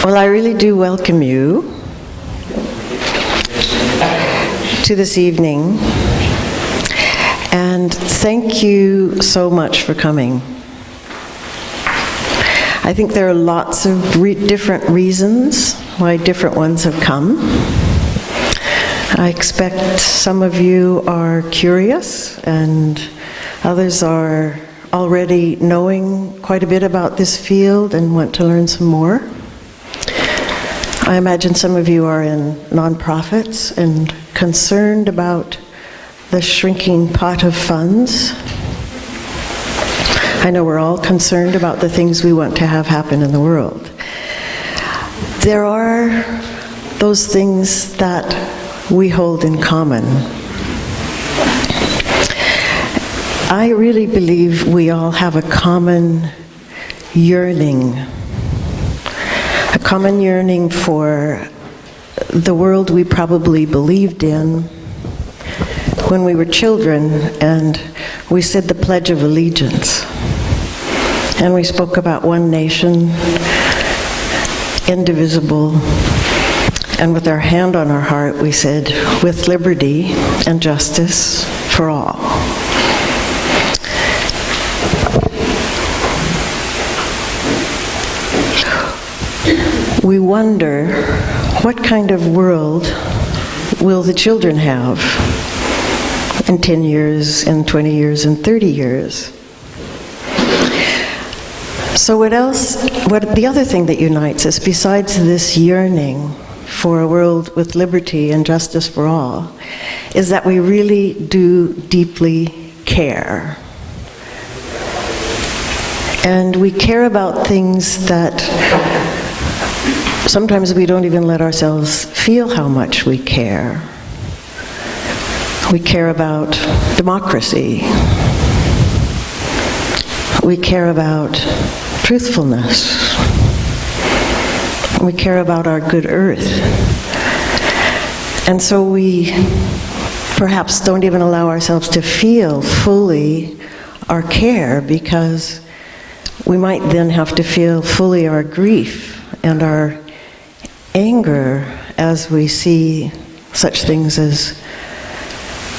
Well, I really do welcome you to this evening, and thank you so much for coming. I think there are lots of different reasons why different ones have come. I expect some of you are curious and others are already knowing quite a bit about this field and want to learn some more. I imagine some of you are in nonprofits and concerned about the shrinking pot of funds. I know we're all concerned about the things we want to have happen in the world. There are those things that we hold in common. I really believe we all have a common yearning for the world we probably believed in when we were children and we said the Pledge of Allegiance. And we spoke about one nation, indivisible, and with our hand on our heart we said, with liberty and justice for all. We wonder, what kind of world will the children have in 10 years, in 20 years, in 30 years? So what the other thing that unites us, besides this yearning for a world with liberty and justice for all, is that we really do deeply care. And we care about things that sometimes we don't even let ourselves feel how much we care. We care about democracy. We care about truthfulness. We care about our good earth. And so we perhaps don't even allow ourselves to feel fully our care, because we might then have to feel fully our grief and our anger as we see such things as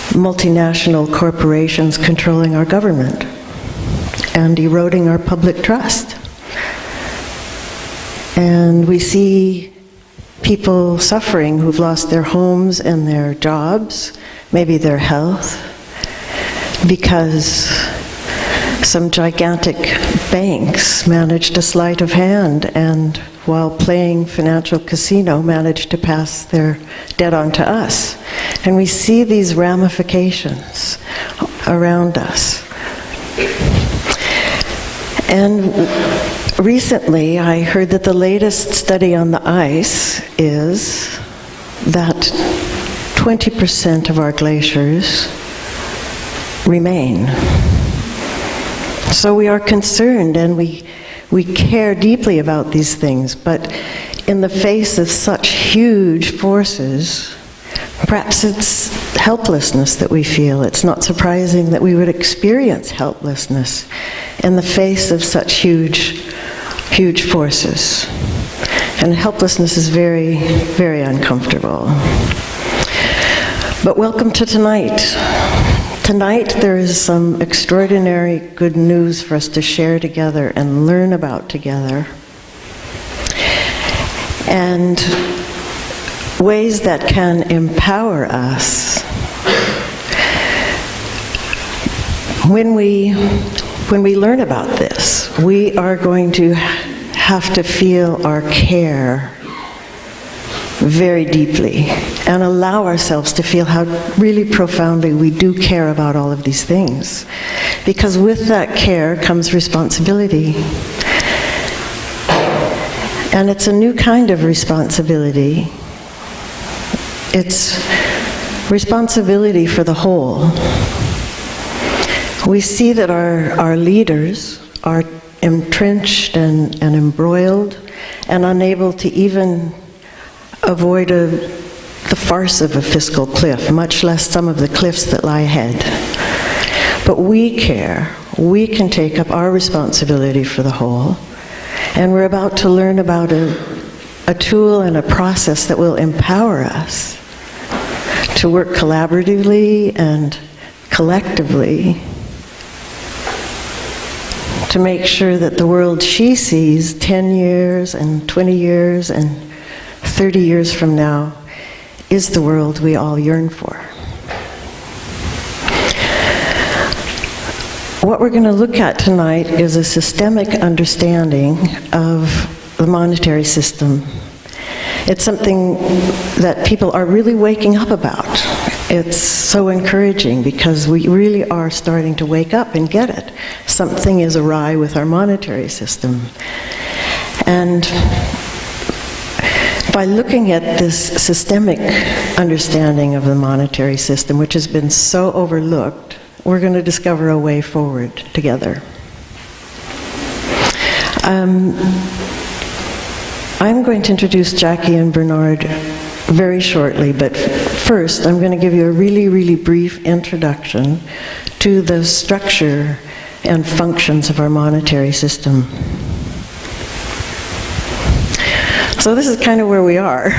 multinational corporations controlling our government and eroding our public trust. And we see people suffering who've lost their homes and their jobs, maybe their health, because some gigantic banks managed a sleight of hand and while playing financial casino managed to pass their debt on to us. And we see these ramifications around us. And recently I heard that the latest study on the ice is that 20% of our glaciers remain. So we are concerned and we care deeply about these things, but in the face of such huge forces, perhaps it's helplessness that we feel. It's not surprising that we would experience helplessness in the face of such huge forces. And helplessness is very, very uncomfortable. But welcome to tonight. Tonight there is some extraordinary good news for us to share together and learn about together. And ways that can empower us. When we learn about this, we are going to have to feel our care very deeply and allow ourselves to feel how really profoundly we do care about all of these things. Because with that care comes responsibility. And it's a new kind of responsibility. It's responsibility for the whole. We see that our leaders are entrenched and embroiled and unable to even avoid the farce of a fiscal cliff, much less some of the cliffs that lie ahead. But we care. We can take up our responsibility for the whole. And we're about to learn about a tool and a process that will empower us to work collaboratively and collectively to make sure that the world she sees 10 years and 20 years and 30 years from now is the world we all yearn for. What we're going to look at tonight is a systemic understanding of the monetary system. It's something that people are really waking up about. It's so encouraging because we really are starting to wake up and get it. Something is awry with our monetary system. And by looking at this systemic understanding of the monetary system, which has been so overlooked, we're going to discover a way forward together. I'm going to introduce Jackie and Bernard very shortly, but first I'm going to give you a really, really brief introduction to the structure and functions of our monetary system. So this is kind of where we are.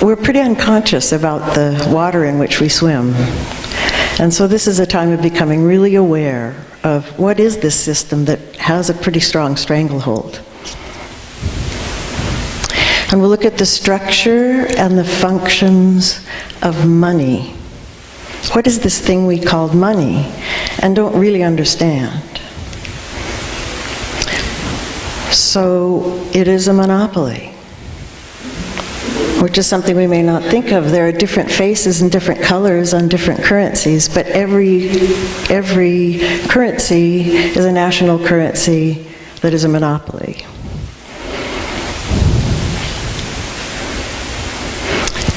We're pretty unconscious about the water in which we swim. And so this is a time of becoming really aware of what is this system that has a pretty strong stranglehold. And we'll look at the structure and the functions of money. What is this thing we call money and don't really understand? So it is a monopoly, which is something we may not think of. There are different faces and different colors on different currencies, but every currency is a national currency that is a monopoly.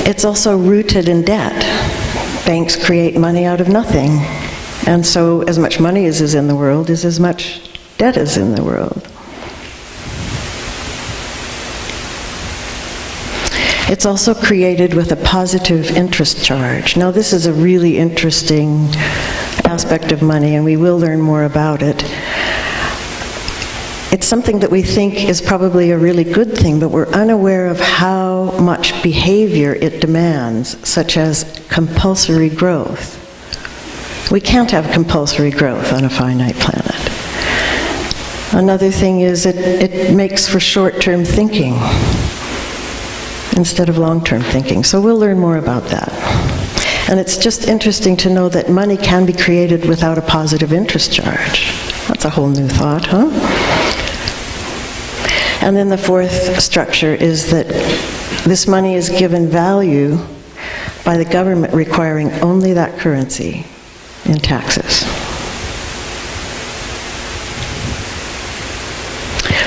It's also rooted in debt. Banks create money out of nothing, and so as much money as is in the world is as much debt as in the world. It's also created with a positive interest charge. Now this is a really interesting aspect of money, and we will learn more about it. It's something that we think is probably a really good thing, but we're unaware of how much behavior it demands, such as compulsory growth. We can't have compulsory growth on a finite planet. Another thing is it makes for short-term thinking instead of long-term thinking. So we'll learn more about that. And it's just interesting to know that money can be created without a positive interest charge. That's a whole new thought, huh? And then the fourth structure is that this money is given value by the government requiring only that currency in taxes.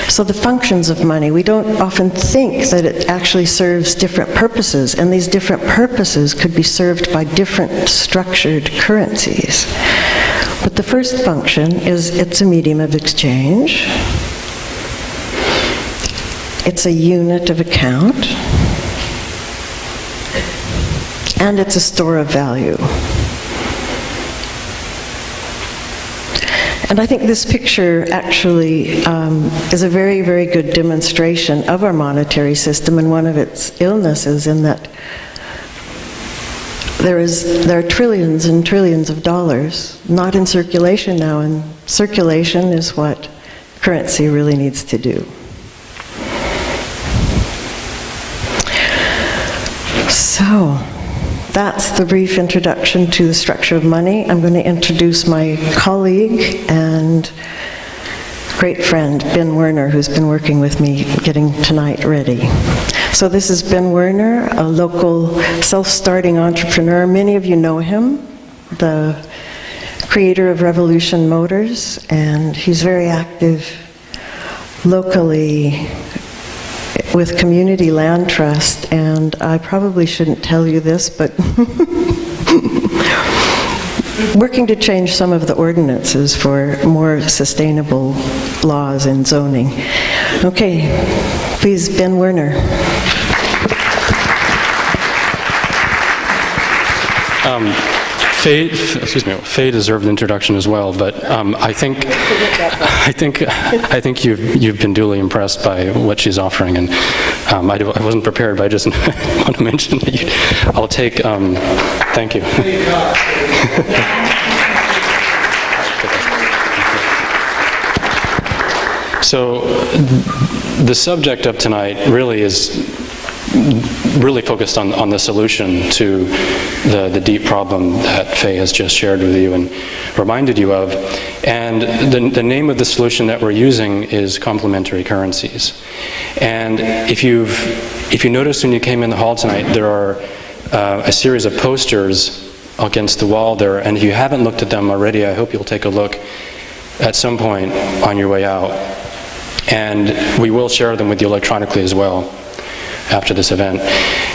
So the functions of money, we don't often think that it actually serves different purposes, and these different purposes could be served by different structured currencies. But the first function is it's a medium of exchange. It's a unit of account. And it's a store of value. And I think this picture actually is a very, very good demonstration of our monetary system and one of its illnesses in that there are trillions and trillions of dollars not in circulation now, and circulation is what currency really needs to do. So that's the brief introduction to the structure of money. I'm going to introduce my colleague and great friend, Ben Werner, who's been working with me getting tonight ready. So this is Ben Werner, a local self-starting entrepreneur. Many of you know him, the creator of Revolution Motors, and he's very active locally with Community Land Trust, and I probably shouldn't tell you this, but working to change some of the ordinances for more sustainable laws and zoning. Okay, please, Ben Werner. Faye deserved an introduction as well, but I think you've been duly impressed by what she's offering, and I wasn't prepared, but I just want to mention that I'll take. Thank you. So, the subject of tonight really is focused on the solution to the deep problem that Faye has just shared with you and reminded you of. And the name of the solution that we're using is complementary currencies. And if you noticed when you came in the hall tonight, there are a series of posters against the wall there, and if you haven't looked at them already, I hope you'll take a look at some point on your way out. And we will share them with you electronically as well after this event.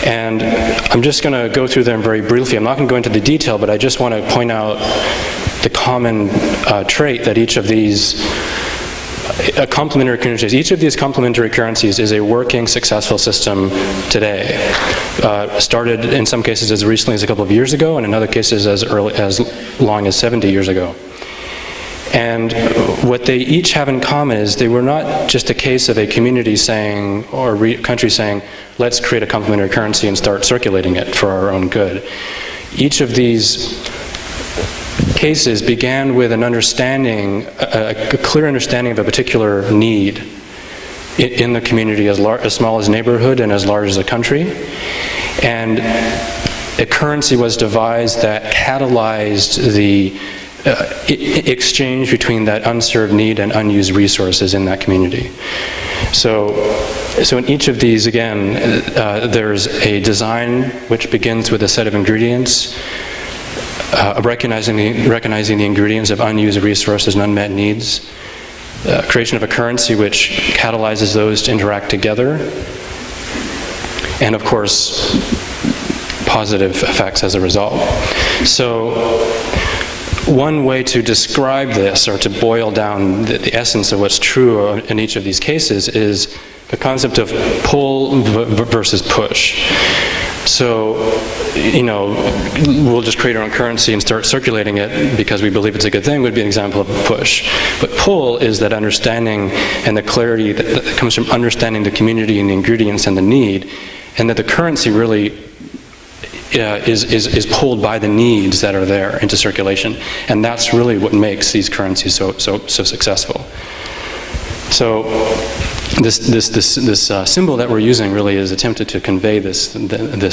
And I'm just going to go through them very briefly. I'm not going to go into the detail, but I just want to point out the common trait that each of these complementary currencies, each of these complementary currencies is a working, successful system today. Started in some cases as recently as a couple of years ago, and in other cases as long as 70 years ago. And what they each have in common is they were not just a case of a community saying, or country saying, let's create a complementary currency and start circulating it for our own good. Each of these cases began with an understanding, a clear understanding of a particular need in the community, as small as neighborhood and as large as a country. And a currency was devised that catalyzed the exchange between that unserved need and unused resources in that community. So in each of these, again, there's a design which begins with a set of ingredients, recognizing the ingredients of unused resources and unmet needs, creation of a currency which catalyzes those to interact together, and of course, positive effects as a result. So, one way to describe this, or to boil down the essence of what's true in each of these cases, is the concept of pull versus push. So, we'll just create our own currency and start circulating it because we believe it's a good thing, would be an example of push. But pull is that understanding and the clarity that comes from understanding the community and the ingredients and the need, and that the currency really is pulled by the needs that are there into circulation, and that's really what makes these currencies so successful. So this symbol that we're using really is attempted to convey this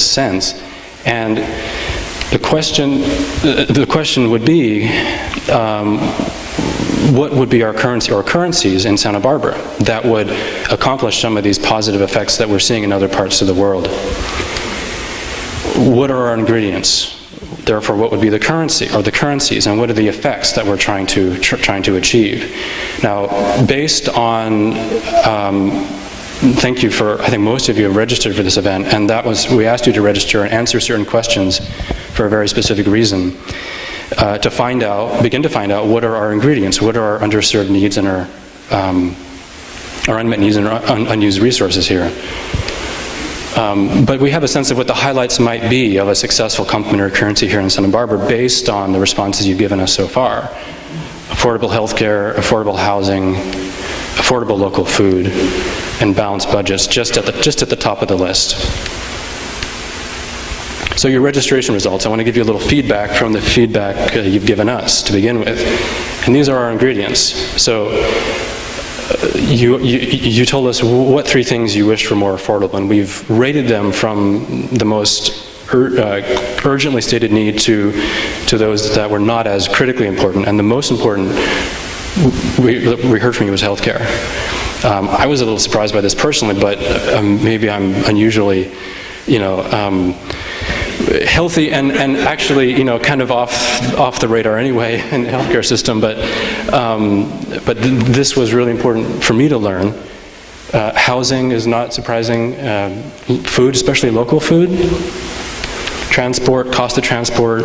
sense, and the question would be, what would be our currency or currencies in Santa Barbara that would accomplish some of these positive effects that we're seeing in other parts of the world? What are our ingredients? Therefore, what would be the currency or the currencies, and what are the effects that we're trying to achieve? Now, based on, thank you for, I think most of you have registered for this event, and that was, we asked you to register and answer certain questions for a very specific reason, to begin to find out what are our ingredients, what are our underserved needs and our unmet needs and our unused resources here. But we have a sense of what the highlights might be of a successful complementary currency here in Santa Barbara based on the responses you've given us so far. Affordable healthcare, affordable housing, affordable local food, and balanced budgets, just at the top of the list. So your registration results, I want to give you a little feedback from the feedback you've given us to begin with. And these are our ingredients. So you told us what three things you wished were more affordable, and we've rated them from the most urgently stated need to those that were not as critically important. And the most important we heard from you was healthcare. I was a little surprised by this personally, but maybe I'm unusually, healthy and actually, kind of off the radar anyway in the healthcare system. But this was really important for me to learn. Housing is not surprising. Food, especially local food. Transport, cost of transport,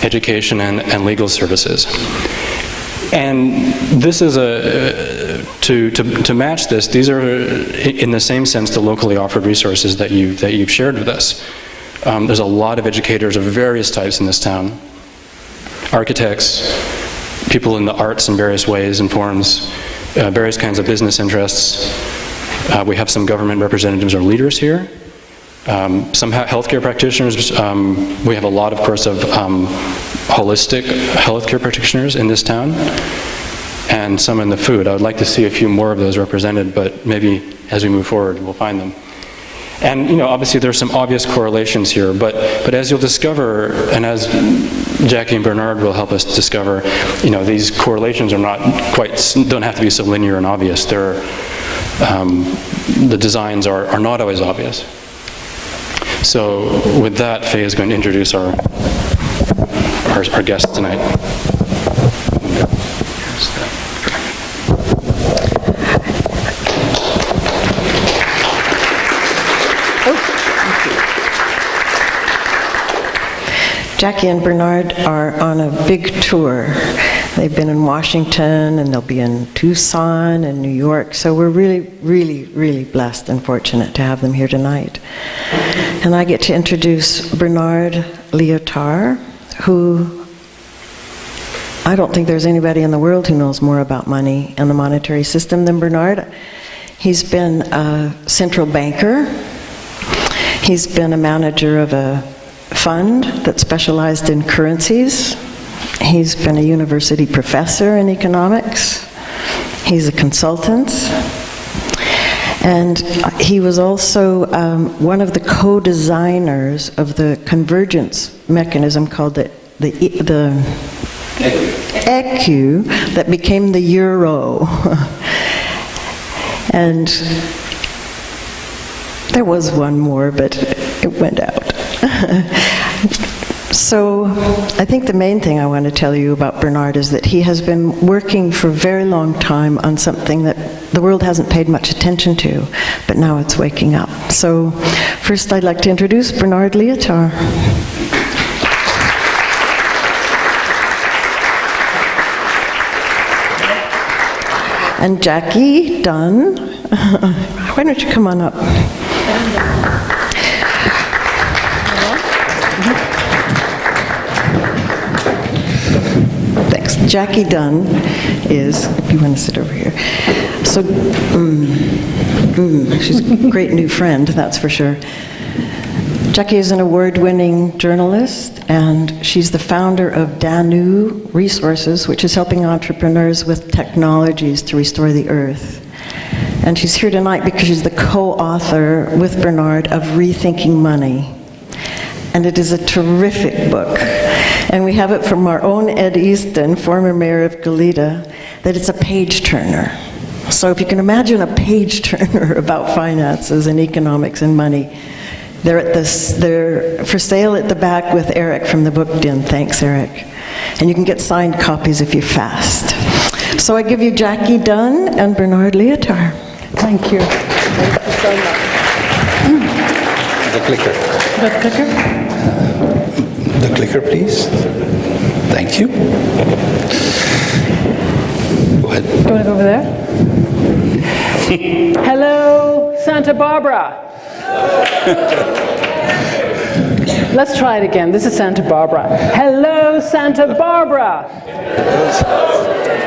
education, and legal services. And this is to match this. These are, in the same sense, the locally offered resources that you've shared with us. there's a lot of educators of various types in this town. Architects, people in the arts in various ways and forms, various kinds of business interests. We have some government representatives or leaders here. Some healthcare practitioners. We have a lot, of course, of holistic healthcare practitioners in this town, and some in the food. I would like to see a few more of those represented, but maybe as we move forward, we'll find them. And, you know, obviously there's some obvious correlations here, but as you'll discover, and as Jackie and Bernard will help us discover, you know, these correlations are not quite, don't have to be so linear and obvious. They're, the designs are not always obvious. So with that, Faye is going to introduce our guests tonight. Jackie and Bernard are on a big tour. They've been in Washington, and they'll be in Tucson and New York, so we're really, really, really blessed and fortunate to have them here tonight. And I get to introduce Bernard Lyotard, who I don't think there's anybody in the world who knows more about money and the monetary system than Bernard. He's been a central banker. He's been a manager of a fund that specialized in currencies. He's been a university professor in economics. He's a consultant. And he was also one of the co-designers of the convergence mechanism called the ECU that became the euro. And there was one more, but it went out. So I think the main thing I want to tell you about Bernard is that he has been working for a very long time on something that the world hasn't paid much attention to, but now it's waking up. So first I'd like to introduce Bernard Lyotard. And Jackie Dunn. Why don't you come on up? Thanks. Jackie Dunn is, if you want to sit over here. So, she's a great new friend, that's for sure. Jackie is an award-winning journalist, and she's the founder of Danu Resources, which is helping entrepreneurs with technologies to restore the earth. And she's here tonight because she's the co-author with Bernard of Rethinking Money. And it is a terrific book. And we have it from our own Ed Easton, former mayor of Goleta, that it's a page-turner. So if you can imagine a page-turner about finances and economics and money, they're for sale at the back with Eric from the Book Den. Thanks, Eric. And you can get signed copies if you're fast. So I give you Jackie Dunn and Bernard Lyotard. Thank you. Thank you so much. The clicker. The clicker? The clicker, please. Thank you. Go ahead. Do you want to go over there? Hello, Santa Barbara. Let's try it again. This is Santa Barbara. Hello, Santa Barbara.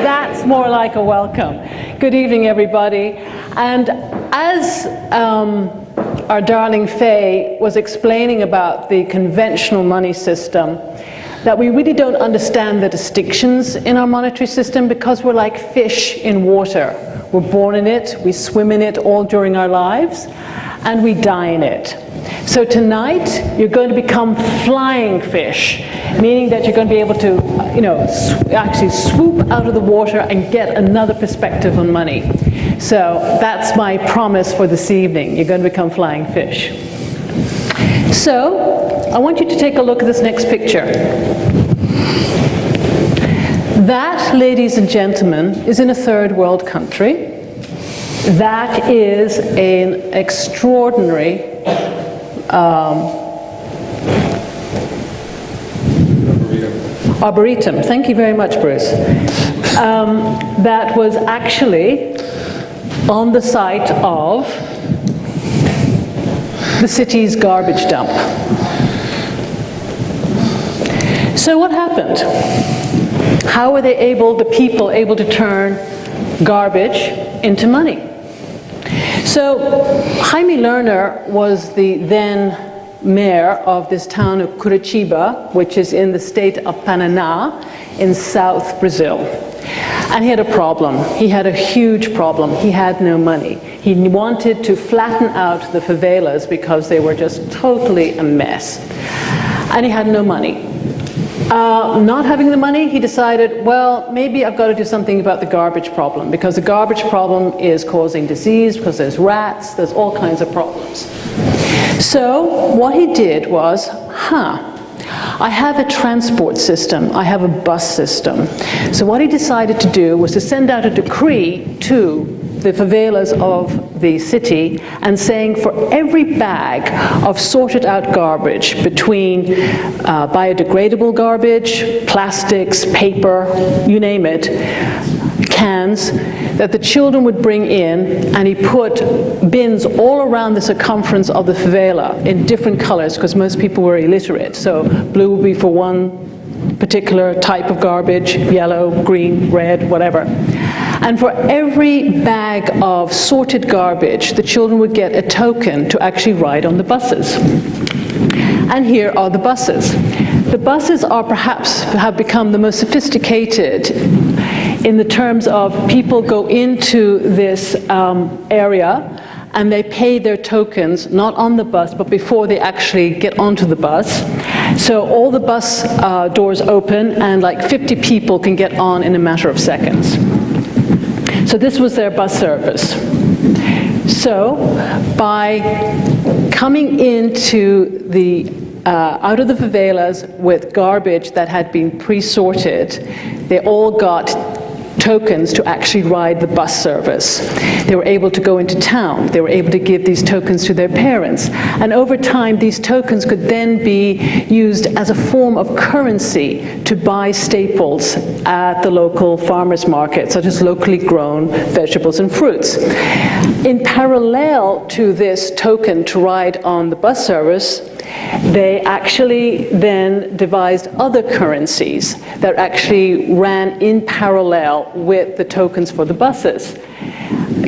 That's more like a welcome. Good evening, everybody. And as our darling Faye was explaining about the conventional money system, that we really don't understand the distinctions in our monetary system because we're like fish in water. We're born in it, we swim in it all during our lives, and we die in it. So tonight, you're going to become flying fish, meaning that you're going to be able to, actually swoop out of the water and get another perspective on money. So that's my promise for this evening. You're going to become flying fish. So I want you to take a look at this next picture. That, ladies and gentlemen, is in a third world country. That is an extraordinary arboretum. Thank you very much, Bruce. That was actually on the site of the city's garbage dump. So what happened? How were the people able to turn garbage into money? So Jaime Lerner was the then mayor of this town of Curitiba, which is in the state of Paraná in South Brazil. And he had a problem. He had a huge problem. He had no money. He wanted to flatten out the favelas because they were just totally a mess. And he had no money. Not having the money, he decided, well, maybe I've got to do something about the garbage problem, because the garbage problem is causing disease, because there's rats, there's all kinds of problems. So what he did was, I have a transport system, I have a bus system. So what he decided to do was to send out a decree to the favelas of the city and saying for every bag of sorted out garbage between biodegradable garbage, plastics, paper, you name it, cans, that the children would bring in, and he put bins all around the circumference of the favela in different colors because most people were illiterate. So blue would be for one particular type of garbage, yellow, green, red, whatever. And for every bag of sorted garbage, the children would get a token to actually ride on the buses. And here are the buses. The buses are perhaps have become the most sophisticated in the terms of people go into this area and they pay their tokens, not on the bus, but before they actually get onto the bus. So all the bus doors open and like 50 people can get on in a matter of seconds. So this was their bus service. So by coming into the out of the favelas with garbage that had been pre-sorted, they all got tokens to actually ride the bus service. They were able to go into town. They were able to give these tokens to their parents. And over time, these tokens could then be used as a form of currency to buy staples at the local farmers market, such as locally grown vegetables and fruits. In parallel to this token to ride on the bus service, they actually then devised other currencies that actually ran in parallel with the tokens for the buses.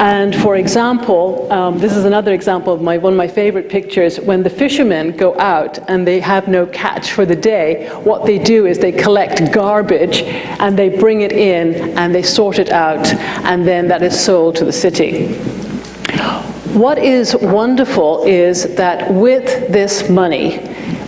And for example, this is another example of one of my favorite pictures. When the fishermen go out and they have no catch for the day, what they do is they collect garbage and they bring it in and they sort it out, and then that is sold to the city. What is wonderful is that with this money,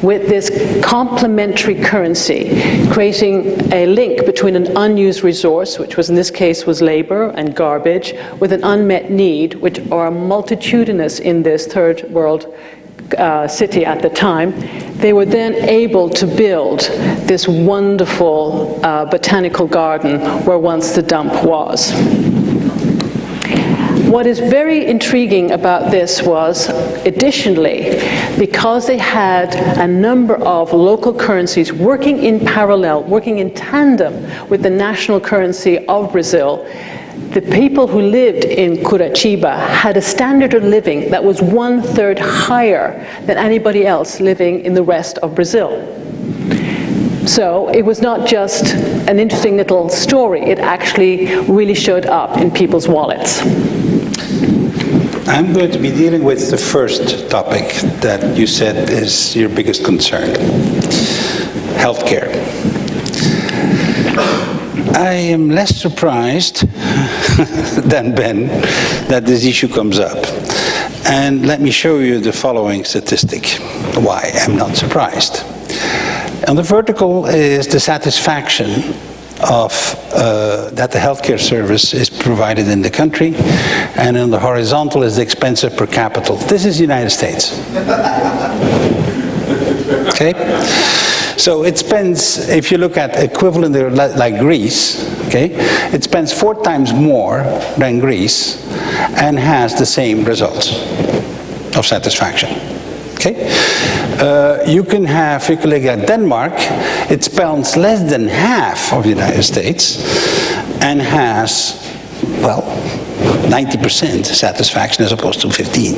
with this complementary currency, creating a link between an unused resource, which was in this case was labor and garbage, with an unmet need, which are multitudinous in this third world city at the time, they were then able to build this wonderful botanical garden where once the dump was. What is very intriguing about this was, additionally, because they had a number of local currencies working in parallel, working in tandem with the national currency of Brazil, the people who lived in Curitiba had a standard of living that was 1/3 higher than anybody else living in the rest of Brazil. So it was not just an interesting little story, it actually really showed up in people's wallets. I'm going to be dealing with the first topic that you said is your biggest concern, healthcare. I am less surprised than Ben that this issue comes up. And let me show you the following statistic, why I'm not surprised. On the vertical is the satisfaction of that the healthcare service is provided in the country, and on the horizontal is the expense per capita. This is the United States. Okay? So it spends, if you look at equivalent like Greece, okay, it spends 4 times more than Greece and has the same results of satisfaction. Okay? You can look at Denmark, it spends less than half of the United States and has, well, 90% satisfaction as opposed to 15.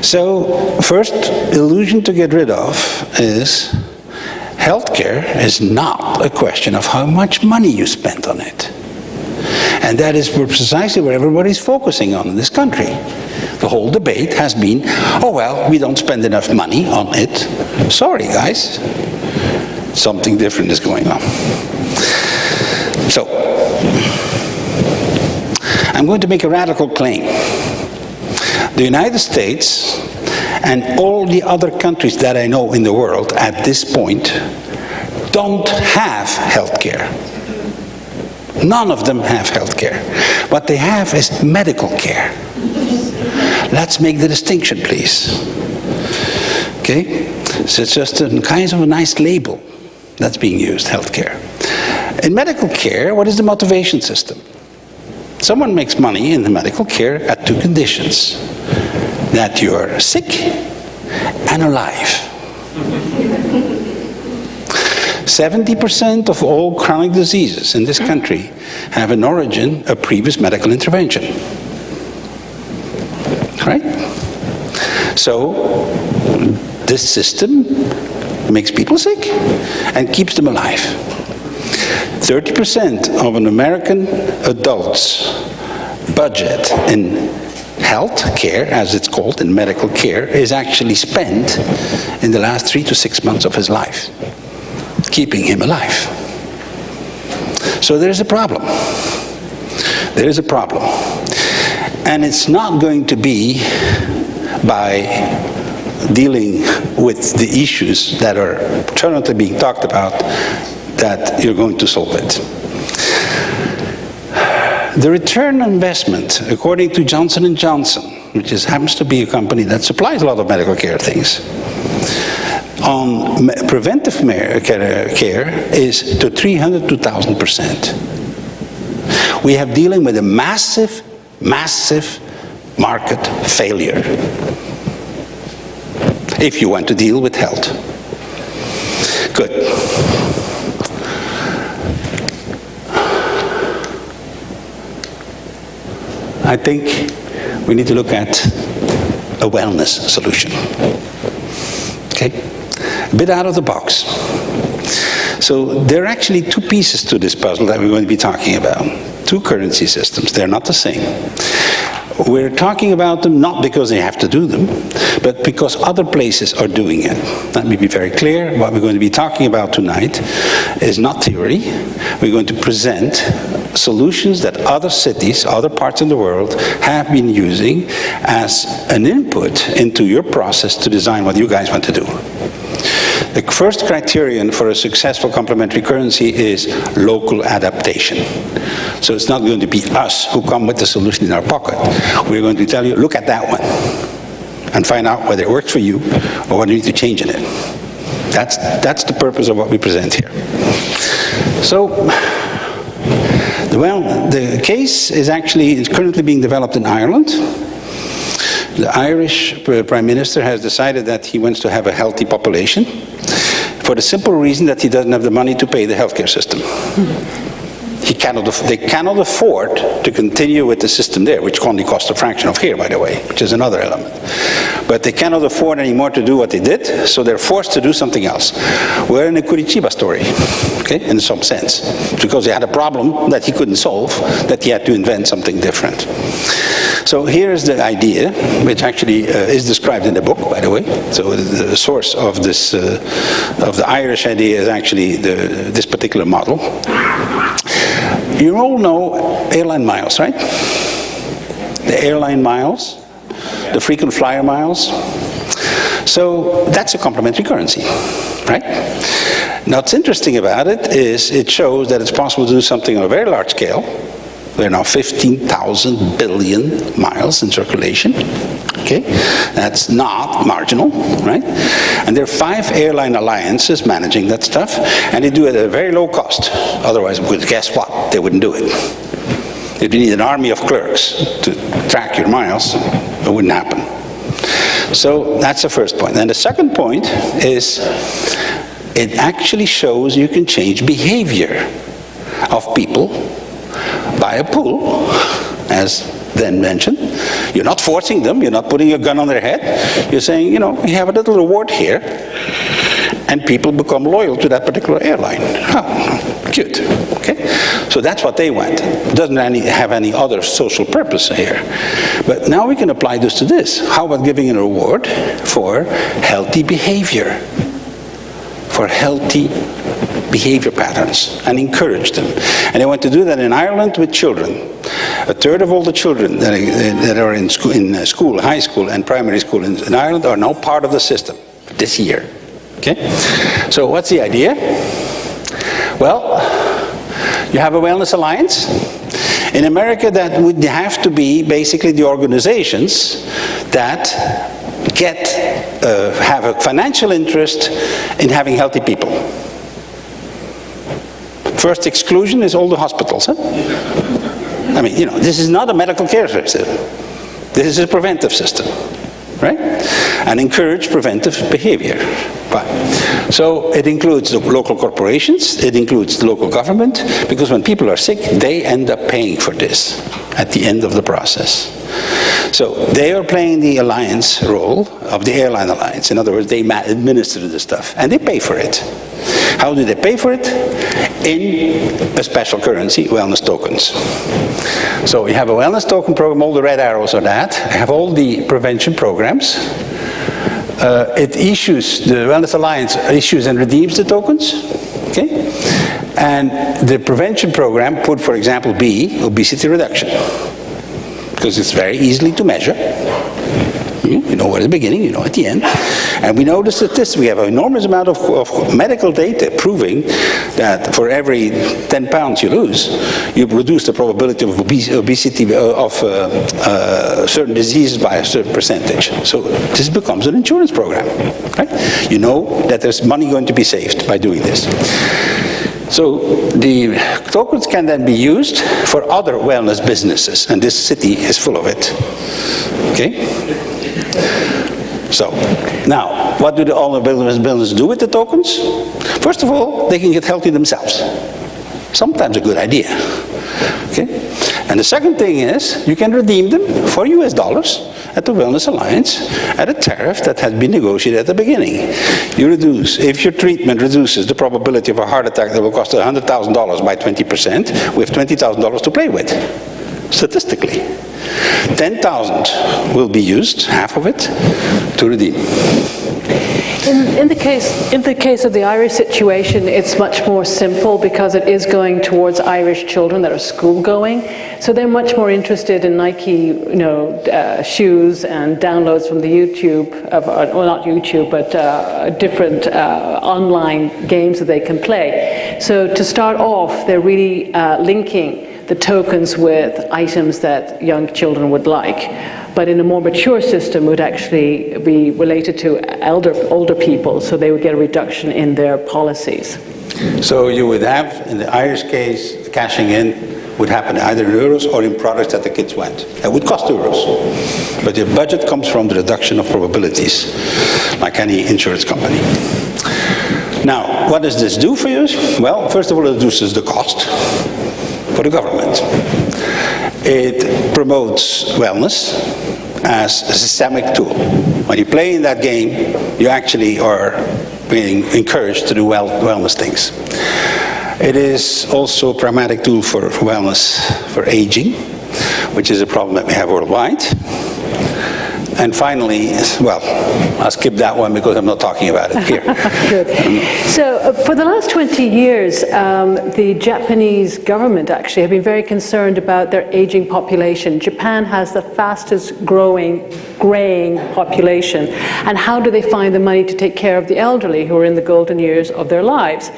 So, first illusion to get rid of is Healthcare is not a question of how much money you spend on it. And that is precisely where everybody's focusing on in this country. The whole debate has been, oh well, we don't spend enough money on it. Sorry guys, something different is going on. So, I'm going to make a radical claim. The United States and all the other countries that I know in the world at this point don't have health care. None of them have health care. What they have is medical care. Let's make the distinction, please. Okay? So it's just a kind of a nice label that's being used, health care. In medical care, what is the motivation system? Someone makes money in the medical care at two conditions: that you're sick and alive. 70% of all chronic diseases in this country have an origin, a previous medical intervention. Right? So, this system makes people sick and keeps them alive. 30% of an American adult's budget in health care, as it's called, in medical care, is actually spent in the last 3 to 6 months of his life, keeping him alive. So there's a problem. There is a problem. And it's not going to be by dealing with the issues that are currently being talked about that you're going to solve it. The return on investment, according to Johnson & Johnson, which happens to be a company that supplies a lot of medical care things, on preventive care is to 300 to 1,000%. We have dealing with a massive, massive market failure if you want to deal with health. Good. I think we need to look at a wellness solution. Okay? A bit out of the box. So there are actually two pieces to this puzzle that we're going to be talking about. Two currency systems. They're not the same. We're talking about them not because they have to do them, but because other places are doing it. Let me be very clear. What we're going to be talking about tonight is not theory. We're going to present solutions that other cities, other parts of the world have been using as an input into your process to design what you guys want to do. The first criterion for a successful complementary currency is local adaptation. So it's not going to be us who come with the solution in our pocket. We're going to tell you, look at that one, and find out whether it works for you or whether you need to change in it. That's the purpose of what we present here. So, the case is actually currently being developed in Ireland. The Irish Prime Minister has decided that he wants to have a healthy population for the simple reason that he doesn't have the money to pay the healthcare system. They cannot afford to continue with the system there, which only costs a fraction of here, by the way, which is another element. But they cannot afford anymore to do what they did, so they're forced to do something else. We're in a Curitiba story, okay, in some sense, because they had a problem that he couldn't solve, that he had to invent something different. So here's the idea, which actually is described in the book, by the way. So the source of this, of the Irish idea is actually this particular model. You all know airline miles, right? The airline miles, the frequent flyer miles. So that's a complementary currency, right? Now what's interesting about it is it shows that it's possible to do something on a very large scale. There are now 15,000 billion miles in circulation. Okay, that's not marginal, right? And there are 5 airline alliances managing that stuff, and they do it at a very low cost. Otherwise, guess what? They wouldn't do it. If you need an army of clerks to track your miles, it wouldn't happen. So that's the first point. And the second point is it actually shows you can change behavior of people by a pull, as then mentioned. You're not forcing them, you're not putting a gun on their head. You're saying, you know, we have a little reward here, and people become loyal to that particular airline. Oh, cute. Okay? So that's what they want. It doesn't have any other social purpose here. But now we can apply this to this. How about giving a reward for healthy behavior? For healthy behavior patterns, and encourage them. And they want to do that in Ireland with children. A third of all the children that are in school, high school and primary school in Ireland are now part of the system this year. Okay? So what's the idea? Well, you have a wellness alliance. In America, that would have to be basically the organizations that have a financial interest in having healthy people. First exclusion is all the hospitals. Huh? I mean, this is not a medical care system. This is a preventive system, right? And encourage preventive behavior. Fine. So it includes the local corporations, it includes the local government, because when people are sick, they end up paying for this at the end of the process. So they are playing the alliance role of the airline alliance. In other words, they administer the stuff, and they pay for it. How do they pay for it? In a special currency, wellness tokens. So you have a wellness token program, all the red arrows are that. I have all the prevention programs. The Wellness Alliance issues and redeems the tokens. Okay? And the prevention program would, for example, be obesity reduction. Because it's very easily to measure. You know at the beginning, you know at the end. And we know the statistics. We have an enormous amount of medical data proving that for every 10 pounds you lose, you reduce the probability of obesity of certain diseases by a certain percentage. So this becomes an insurance program. Right? You know that there's money going to be saved by doing this. So the tokens can then be used for other wellness businesses, and this city is full of it. Okay? So, now, what do all the businesses do with the tokens? First of all, they can get healthy themselves. Sometimes a good idea. Okay? And the second thing is, you can redeem them for US dollars at the Wellness Alliance at a tariff that has been negotiated at the beginning. You reduce, if your treatment reduces the probability of a heart attack that will cost $100,000 by 20%, we have $20,000 to play with, statistically. 10,000 will be used, half of it, to redeem. In the case of the Irish situation, it's much more simple because it is going towards Irish children that are school-going. So they're much more interested in Nike, shoes and downloads from the YouTube, well, not YouTube, but different online games that they can play. So to start off, they're really linking the tokens with items that young children would like. But in a more mature system, it would actually be related to older people, so they would get a reduction in their policies. So you would have, in the Irish case, cashing in would happen either in euros or in products that the kids want. That would cost euros. But the budget comes from the reduction of probabilities, like any insurance company. Now, what does this do for you? Well, first of all, it reduces the cost for the government. It promotes wellness as a systemic tool. When you play in that game, you actually are being encouraged to do wellness things. It is also a pragmatic tool for wellness for aging, which is a problem that we have worldwide. And finally, well, I'll skip that one because I'm not talking about it here. Good. So for the last 20 years, the Japanese government actually have been very concerned about their aging population. Japan has the fastest graying population. And how do they find the money to take care of the elderly who are in the golden years of their lives?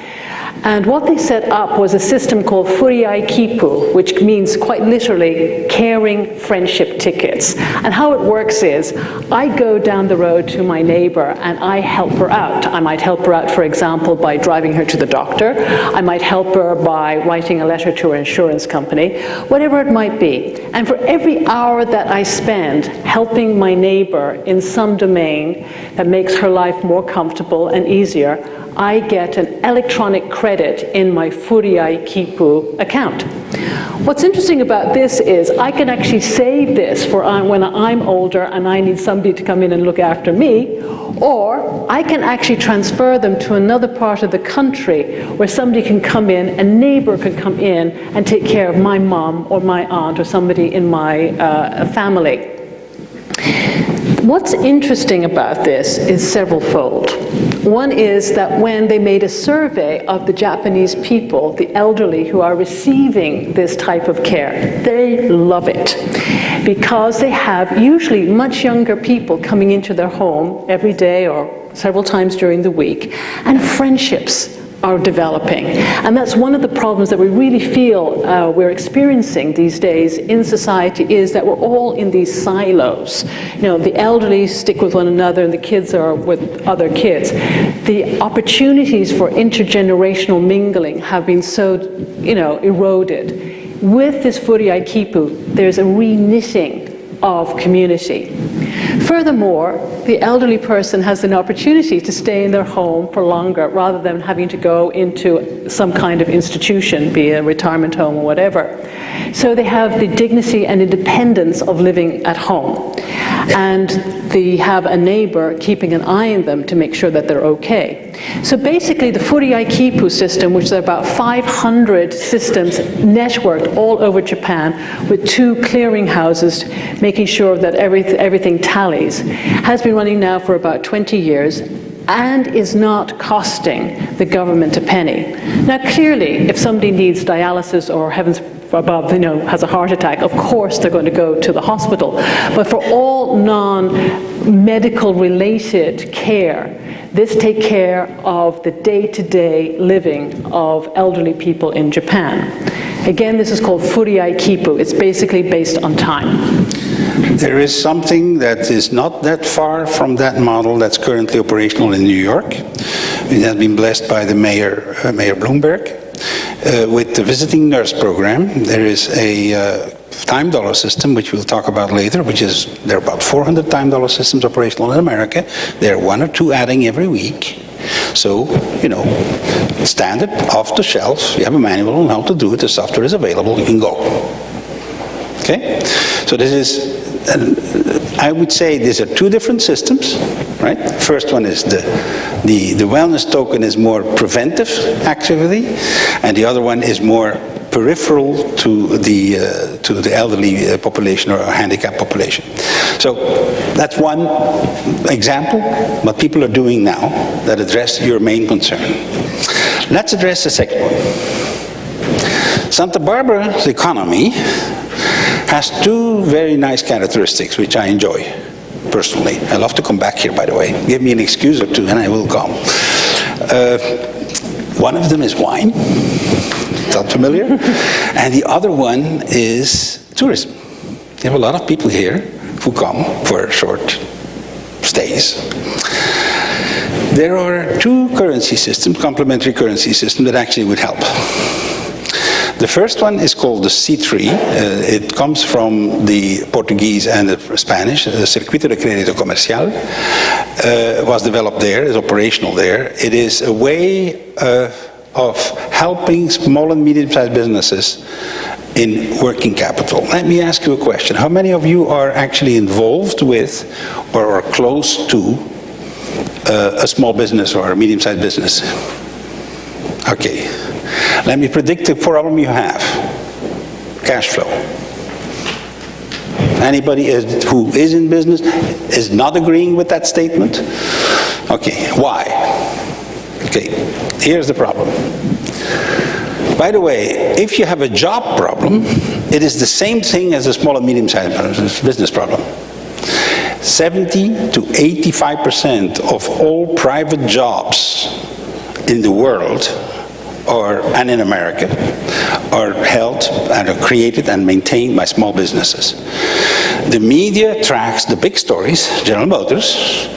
And what they set up was a system called Furiai Kipu, which means quite literally caring friendship tickets. And how it works is, I go down the road to my neighbor and I help her out. I might help her out, for example, by driving her to the doctor. I might help her by writing a letter to her insurance company, whatever it might be. And for every hour that I spend helping my neighbor in some domain that makes her life more comfortable and easier, I get an electronic credit in my Furiai Kipu account. What's interesting about this is I can actually save this for when I'm older and I need somebody to come in and look after me, or I can actually transfer them to another part of the country where somebody can come in, a neighbor can come in and take care of my mom or my aunt or somebody in my family. What's interesting about this is several-fold. One is that when they made a survey of the Japanese people, the elderly who are receiving this type of care, they love it because they have usually much younger people coming into their home every day or several times during the week, and friendships are developing. And that's one of the problems that we really feel we're experiencing these days in society, is that we're all in these silos. You know, the elderly stick with one another and the kids are with other kids. The opportunities for intergenerational mingling have been so, eroded. With this Furiai Kipu, there's a re-knitting of community. Furthermore, the elderly person has an opportunity to stay in their home for longer rather than having to go into some kind of institution, be it a retirement home or whatever. So they have the dignity and independence of living at home. And they have a neighbor keeping an eye on them to make sure that they're okay. So basically the Furiai Kipu system, which is about 500 systems networked all over Japan with 2 clearinghouses making sure that everything tallies, has been running now for about 20 years and is not costing the government a penny. Now clearly, if somebody needs dialysis or heavens above, has a heart attack, of course they're going to go to the hospital. But for all non-medical related care, this takes care of the day-to-day living of elderly people in Japan. Again, this is called Furiai Kipu. It's basically based on time. There is something that is not that far from that model that's currently operational in New York. It has been blessed by the Mayor Bloomberg. With the visiting nurse program, there is a time dollar system, which we'll talk about later, there are about 400 time dollar systems operational in America. There are 1 or 2 adding every week. So, standard, off the shelf, you have a manual on how to do it, the software is available, you can go. Okay? So this is, I would say these are 2 different systems, right? First one is the wellness token is more preventive activity, and the other one is more peripheral to the elderly population or handicapped population. So that's one example, what people are doing now that address your main concern. Let's address the second one. Santa Barbara's economy has 2 very nice characteristics which I enjoy personally. I love to come back here, by the way. Give me an excuse or 2 and I will come. One of them is wine. Sound familiar? And the other one is tourism. You have a lot of people here who come for short stays. There are 2 currency systems, complementary currency systems, that actually would help. The first one is called the C3. It comes from the Portuguese and the Spanish. Circuito de Crédito Comercial was developed there, is operational there. It is a way of helping small and medium-sized businesses in working capital. Let me ask you a question. How many of you are actually involved with or are close to a small business or a medium-sized business? Okay. Let me predict the problem you have. Cash flow. Anybody who is in business is not agreeing with that statement? Okay, why? Okay, here's the problem. By the way, if you have a job problem, it is the same thing as a small and medium-sized business problem. 70 to 85% of all private jobs in the world and in America are held and are created and maintained by small businesses. The media tracks the big stories, General Motors,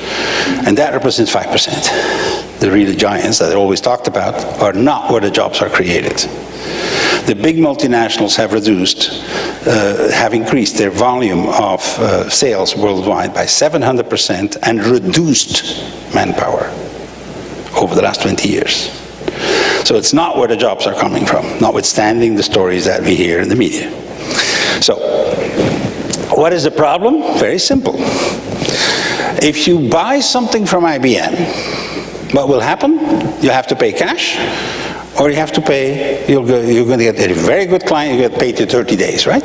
and that represents 5%. The really giants that are always talked about are not where the jobs are created. The big multinationals have increased their volume of sales worldwide by 700% and reduced manpower. over the last 20 years. So it's not where the jobs are coming from, notwithstanding the stories that we hear in the media. So, what is the problem? Very simple. If you buy something from IBM, what will happen? You have to pay cash, or you have to pay, you're going to get a very good client, you get paid in 30 days, right?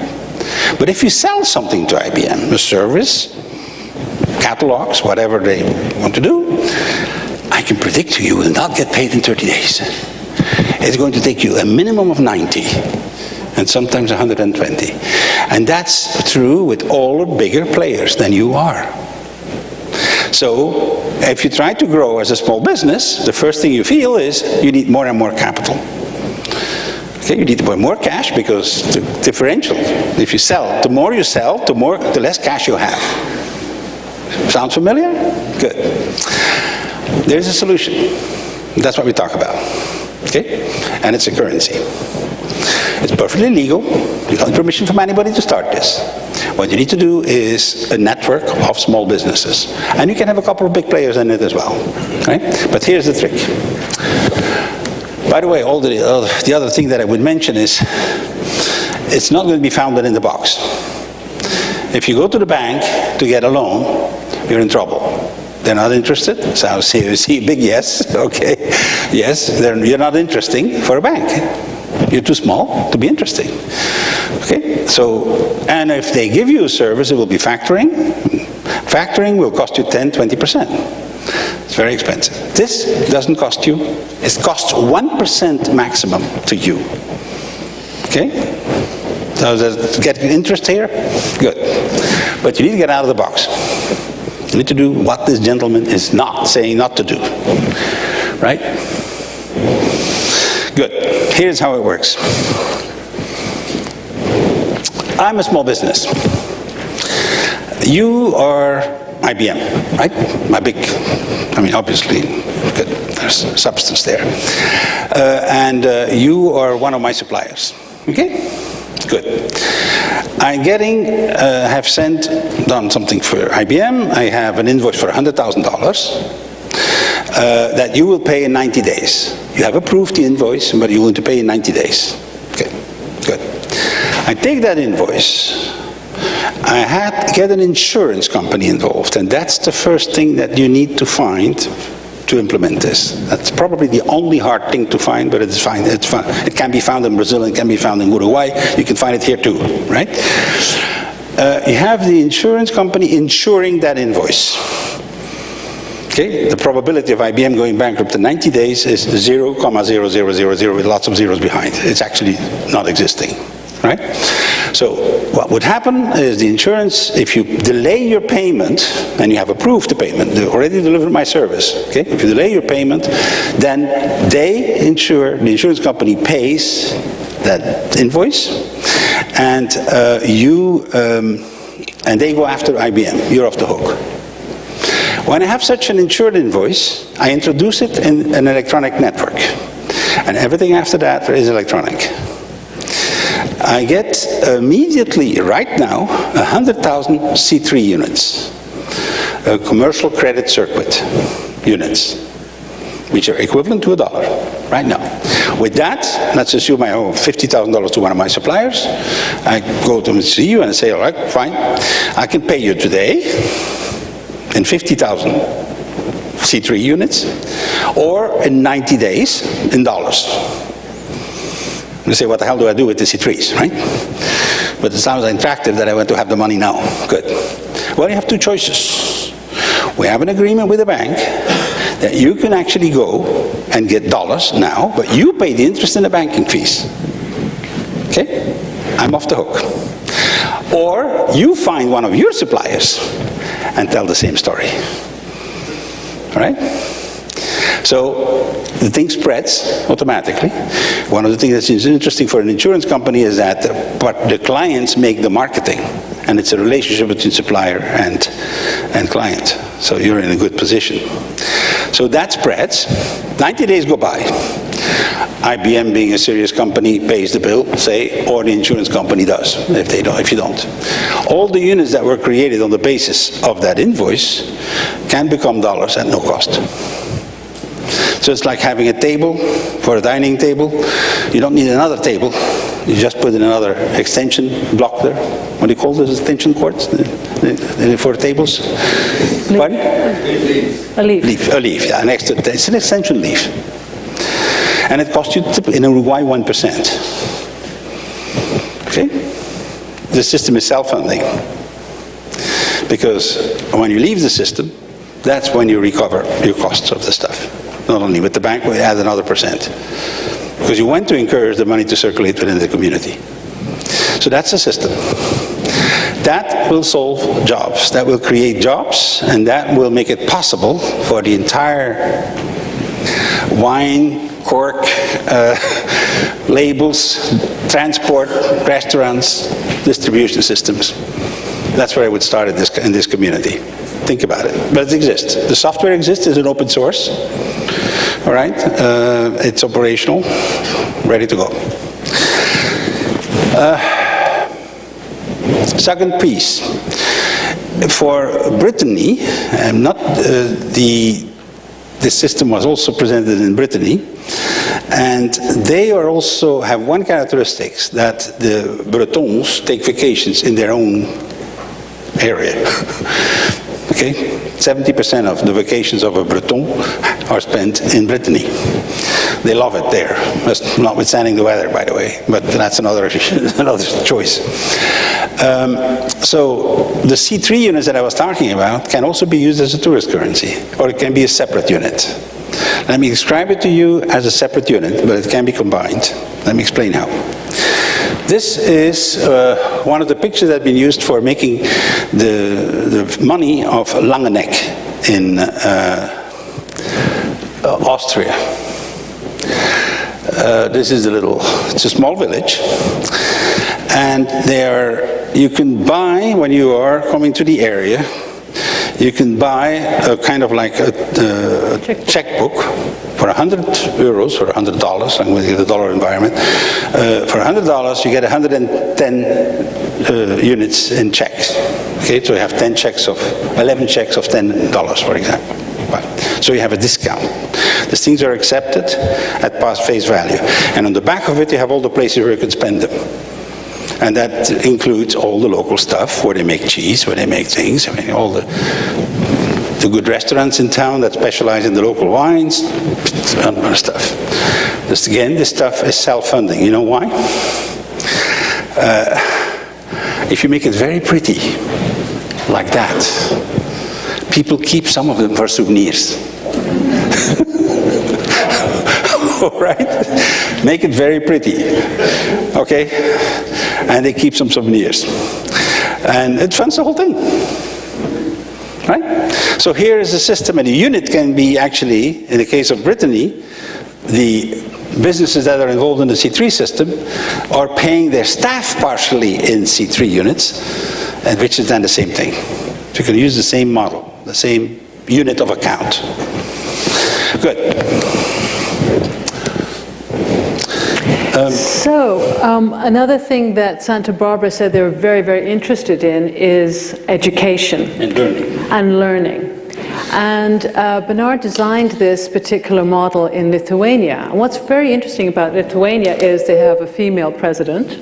But if you sell something to IBM, a service, catalogs, whatever they want to do, I can predict you will not get paid in 30 days. It's going to take you a minimum of 90, and sometimes 120. And that's true with all the bigger players than you are. So, if you try to grow as a small business, the first thing you feel is you need more and more capital. Okay, you need to buy more cash because the differential, if you sell, the more you sell, the less cash you have. Sound familiar? Good. There's a solution. That's what we talk about. Okay? And it's a currency. It's perfectly legal. You don't need permission from anybody to start this. What you need to do is a network of small businesses. And you can have a couple of big players in it as well. Right? But here's the trick. By the way, all the other thing that I would mention is it's not going to be founded in the box. If you go to the bank to get a loan, you're in trouble. They're not interested? So I see a big yes. Okay. Yes, you're not interesting for a bank. You're too small to be interesting. Okay? So, and if they give you a service, it will be factoring. Factoring will cost you 10, 20%. It's very expensive. This doesn't cost you. It costs 1% maximum to you. Okay? So does it get interest here? Good. But you need to get out of the box. You need to do what this gentleman is not saying not to do. Right? Good. Here's how it works. I'm a small business. You are IBM, right? Obviously, good. There's substance there. And you are one of my suppliers. Okay? Good. I'm have done something for IBM. I have an invoice for $100,000 that you will pay in 90 days. You have approved the invoice, but you're going to pay in 90 days. Okay, good. I take that invoice. I get an insurance company involved, and that's the first thing that you need to find to implement this. That's probably the only hard thing to find, but it's fine. It's fun. It can be found in Brazil, it can be found in Uruguay. You can find it here too, right? You have the insurance company insuring that invoice. Okay, the probability of IBM going bankrupt in 90 days is 0,0000 with lots of zeros behind. It's actually not existing, right? So what would happen is the insurance, if you delay your payment, and you have approved the payment, they already delivered my service, okay? If you delay your payment, then the insurance company pays that invoice, and and they go after IBM. You're off the hook. When I have such an insured invoice, I introduce it in an electronic network. And everything after that is electronic. I get immediately, right now, 100,000 C3 units, commercial credit circuit units, which are equivalent to $1 right now. With that, let's assume I owe $50,000 to one of my suppliers. I go to see you and say, all right, fine, I can pay you today in 50,000 C3 units, or in 90 days in dollars. You say, what the hell do I do with the C3s, right? But it sounds attractive that I want to have the money now. Good. Well, you have two choices. We have an agreement with the bank that you can actually go and get dollars now, but you pay the interest and the banking fees. Okay? I'm off the hook. Or you find one of your suppliers and tell the same story. All right? So the thing spreads automatically. One of the things that's interesting for an insurance company is that the clients make the marketing, and it's a relationship between supplier and client. So you're in a good position. So that spreads. 90 days go by. IBM, being a serious company, pays the bill, say, or the insurance company does, if you don't. All the units that were created on the basis of that invoice can become dollars at no cost. So it's like having a table for a dining table. You don't need another table. You just put in another extension block there. What do you call those extension cords for tables? Pardon? A leaf. A leaf, yeah, next to it's an extension leaf. And it costs you, in Uruguay, 1%. Okay? The system is self-funding. Because when you leave the system, that's when you recover your costs of the stuff. Not only with the bank, we add another percent. Because you want to encourage the money to circulate within the community. So that's the system. That will solve jobs. That will create jobs, and that will make it possible for the entire wine, cork, labels, transport, restaurants, distribution systems. That's where I would start in this community. Think about it. But it exists. The software exists as an open source. All right? It's operational, ready to go. Second piece. For Brittany, this system was also presented in Brittany, and they are also have one characteristic, that the Bretons take vacations in their own area. Okay? 70% of the vacations of a Breton are spent in Brittany. They love it there, notwithstanding the weather, by the way, but that's another choice. So the C3 units that I was talking about can also be used as a tourist currency, or it can be a separate unit. Let me describe it to you as a separate unit, but it can be combined. Let me explain how. This is one of the pictures that have been used for making the money of Langeneck in Austria. This is it's a small village, and you can buy, when you are coming to the area, you can buy a kind of like a checkbook for €100 or $100. I'm going to the dollar environment. For $100, you get 110 units in checks. Okay, so you have 11 checks of $10, for example. So you have a discount. These things are accepted at past face value. And on the back of it, you have all the places where you can spend them. And that includes all the local stuff, where they make cheese, where they make things. I mean, all the good restaurants in town that specialize in the local wines, and other stuff. This stuff is self-funding. You know why? If you make it very pretty, like that, people keep some of them for souvenirs. All right? Make it very pretty. Okay? And they keep some souvenirs. And it funds the whole thing. Right? So here is a system, and a unit can be actually, in the case of Brittany, the businesses that are involved in the C3 system are paying their staff partially in C3 units, and which is then the same thing. So you can use the same model, the same unit of account. Good. Another thing that Santa Barbara said they were very, very interested in is education and learning. And Bernard designed this particular model in Lithuania. And what's very interesting about Lithuania is they have a female president,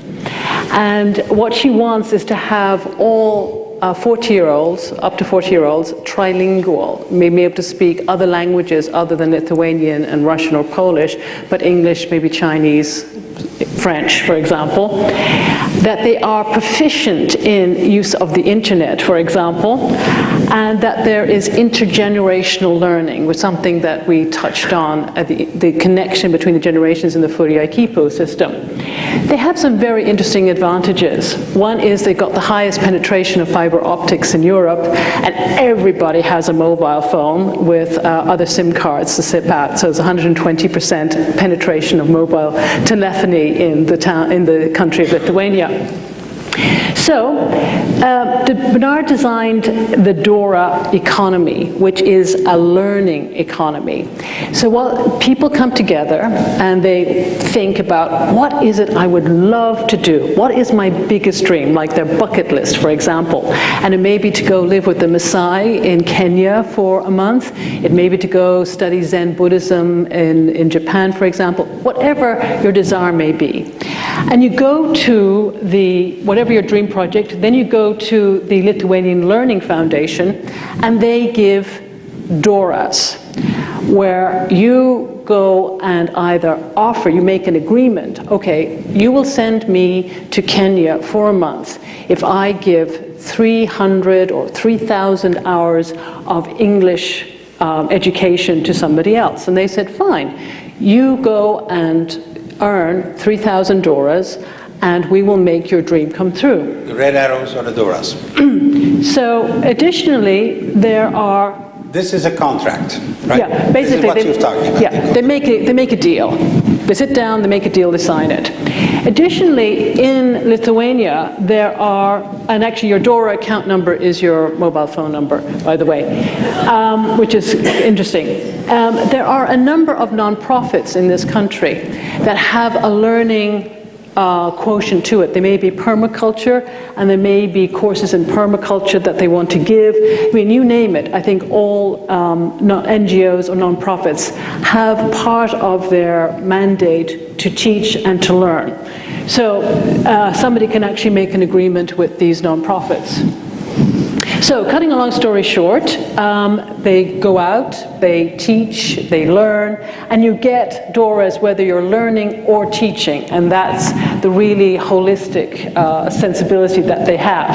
and what she wants is to have all 40-year-olds, up to 40-year-olds, trilingual, maybe able to speak other languages other than Lithuanian and Russian or Polish, but English, maybe Chinese, French, for example, that they are proficient in use of the internet, for example, and that there is intergenerational learning, which is something that we touched on, the connection between the generations in the Fourier-Kipo system. They have some very interesting advantages. One is they've got the highest penetration of fiber optics in Europe, and everybody has a mobile phone with other SIM cards to SIP out. So it's 120% penetration of mobile telephony in the country of Lithuania. So, Bernard designed the Dora economy, which is a learning economy. So what people come together and they think about, what is it I would love to do? What is my biggest dream, like their bucket list, for example? And it may be to go live with the Maasai in Kenya for a month. It may be to go study Zen Buddhism in Japan, for example. Whatever your desire may be. And you go to whatever your dream project, then you go to the Lithuanian Learning Foundation, and they give Doras, where you go and either offer, you make an agreement, okay, you will send me to Kenya for a month if I give 300 or 3,000 hours of English education to somebody else. And they said, fine, you go and earn 3,000 Doras, and we will make your dream come through. The red arrows or the Doras? So, additionally, there are... This is a contract, right? Yeah, basically, this is what you're talking about. Yeah, they make a deal. They sit down, they make a deal, they sign it. Additionally, in Lithuania, there are, and actually your Dora account number is your mobile phone number, by the way, which is interesting. There are a number of nonprofits in this country that have a learning quotient to it. There may be permaculture, and there may be courses in permaculture that they want to give. I mean, you name it. I think all NGOs or nonprofits have part of their mandate to teach and to learn. So somebody can actually make an agreement with these nonprofits. So, cutting a long story short, they go out, they teach, they learn, and you get Doras whether you're learning or teaching, and that's the really holistic sensibility that they have.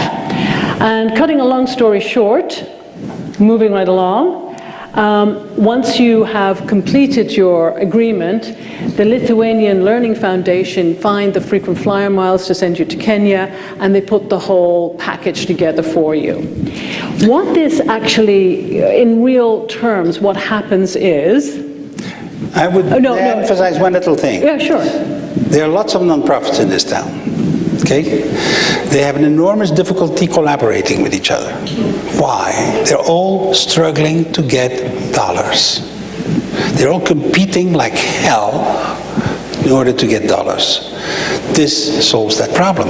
And cutting a long story short, moving right along, once you have completed your agreement, the Lithuanian Learning Foundation find the frequent flyer miles to send you to Kenya, and they put the whole package together for you. What this actually, in real terms, what happens is... I would emphasize one little thing. Yeah, sure. There are lots of nonprofits in this town. Okay? They have an enormous difficulty collaborating with each other. Why? They're all struggling to get dollars. They're all competing like hell in order to get dollars. This solves that problem.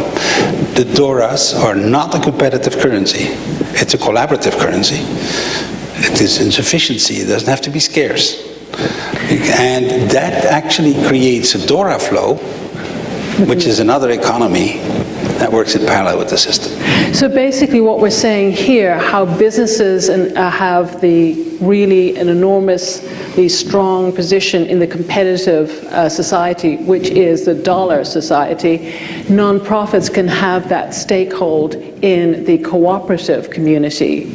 The Doras are not a competitive currency. It's a collaborative currency. It is insufficiency. It doesn't have to be scarce. And that actually creates a Dora flow, which is another economy that works in parallel with the system. So basically what we're saying here, how businesses have really an enormously strong position in the competitive society, which is the dollar society, nonprofits can have that stakehold in the cooperative community,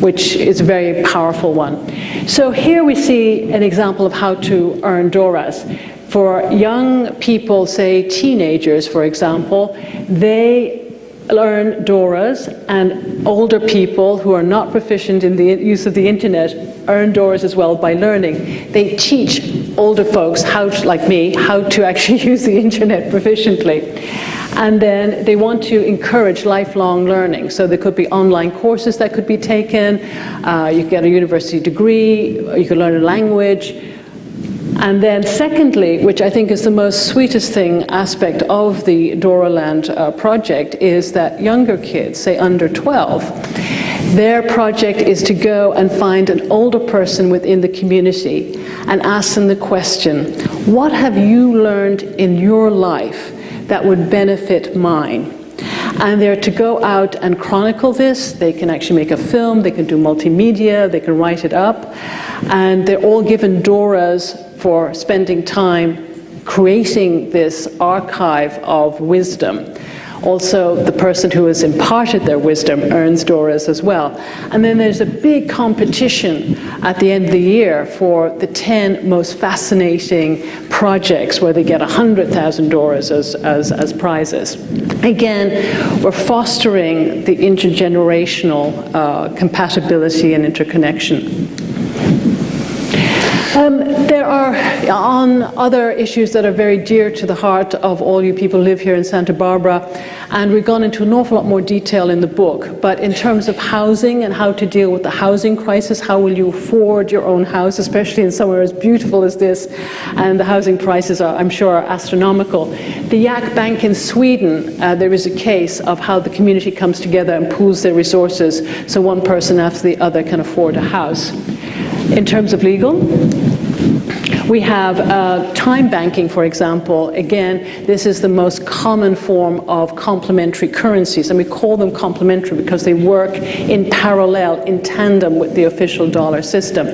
which is a very powerful one. So here we see an example of how to earn Doras. For young people, say teenagers, for example, they learn Doras, and older people who are not proficient in the use of the internet earn Doras as well by learning. They teach older folks, like me, how to actually use the internet proficiently. And then they want to encourage lifelong learning. So there could be online courses that could be taken, you could get a university degree, you could learn a language. And then secondly, which I think is the most sweetest aspect of the Doraland project, is that younger kids, say under 12, their project is to go and find an older person within the community and ask them the question, what have you learned in your life that would benefit mine? And they're to go out and chronicle this. They can actually make a film, they can do multimedia, they can write it up, and they're all given Doras for spending time creating this archive of wisdom. Also, the person who has imparted their wisdom earns Doras as well. And then there's a big competition at the end of the year for the 10 most fascinating projects where they get 100,000 Doras as prizes. Again, we're fostering the intergenerational compatibility and interconnection. There are on other issues that are very dear to the heart of all you people who live here in Santa Barbara, and we've gone into an awful lot more detail in the book. But in terms of housing and how to deal with the housing crisis, how will you afford your own house, especially in somewhere as beautiful as this, and the housing prices are, I'm sure, are astronomical. The Yak Bank in Sweden, there is a case of how the community comes together and pools their resources so one person after the other can afford a house. In terms of legal, we have time banking, for example. Again, this is the most common form of complementary currencies, and we call them complementary because they work in parallel, in tandem with the official dollar system.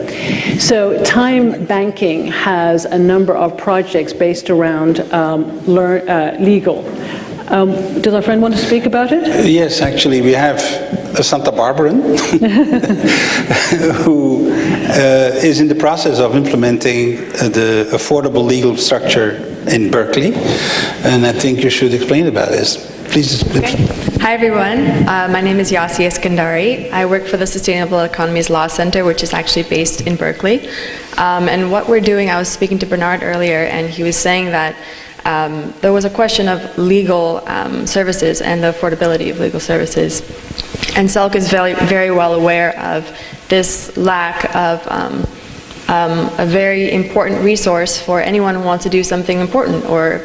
So time banking has a number of projects based around legal. Does our friend want to speak about it? Yes, actually, we have a Santa Barbaran who is in the process of implementing the affordable legal structure in Berkeley, and I think you should explain about this. Please. Okay. Hi everyone, my name is Yasi Iskandari. I work for the Sustainable Economies Law Center, which is actually based in Berkeley. And what we're doing, I was speaking to Bernard earlier, and he was saying that there was a question of legal services and the affordability of legal services. And SELC is very, very well aware of this lack of a very important resource for anyone who wants to do something important or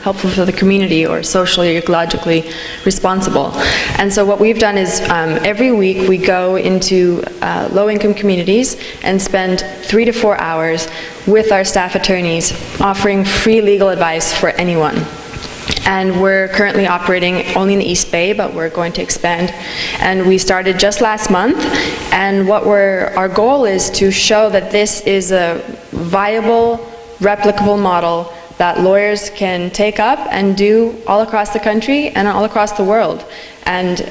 helpful for the community or socially, ecologically responsible. And so what we've done is every week we go into low-income communities and spend 3 to 4 hours with our staff attorneys offering free legal advice for anyone. And we're currently operating only in the East Bay, but we're going to expand. And we started just last month, and our goal is to show that this is a viable, replicable model that lawyers can take up and do all across the country and all across the world. And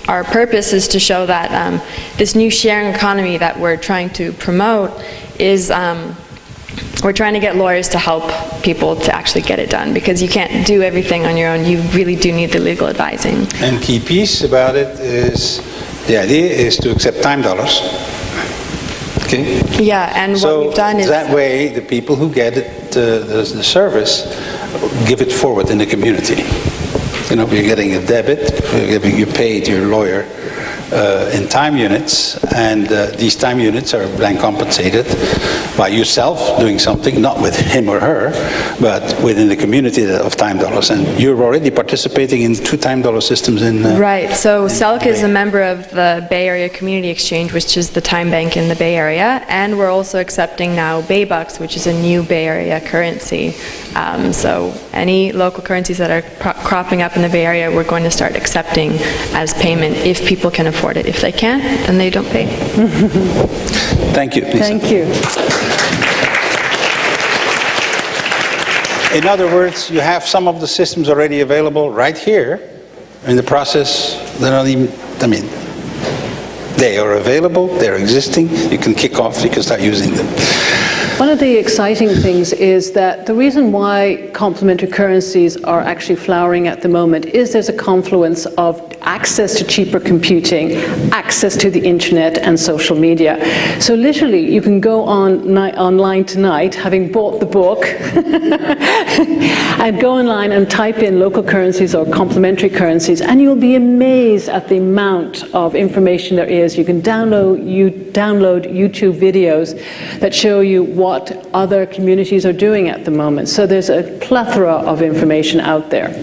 our purpose is to show that this new sharing economy that we're trying to promote is we're trying to get lawyers to help people to actually get it done, because you can't do everything on your own. You really do need the legal advising. And key piece about it is, the idea is to accept time dollars. Okay? Yeah, and so what we've done is... that way, the people who get it, the service, give it forward in the community. You know, you're getting a debit, you paid your lawyer in time units, and these time units are then compensated by yourself doing something, not with him or her, but within the community of time dollars. And you're already participating in 2 time dollar systems in... Right, so SELC is a member of the Bay Area Community Exchange, which is the time bank in the Bay Area, and we're also accepting now Bay Bucks, which is a new Bay Area currency. So any local currencies that are cropping up in the Bay Area, we're going to start accepting as payment if people can afford it. If they can't, then they don't pay. Thank you, Lisa. Thank you. In other words, you have some of the systems already available right here in the process. They're not even, I mean, they are available, they're existing, you can kick off, you can start using them. One of the exciting things is that the reason why complementary currencies are actually flowering at the moment is there's a confluence of access to cheaper computing, access to the internet and social media. So literally you can go online tonight, having bought the book, and go online and type in local currencies or complementary currencies, and you'll be amazed at the amount of information there is. You can download YouTube videos that show you what other communities are doing at the moment. So there's a plethora of information out there.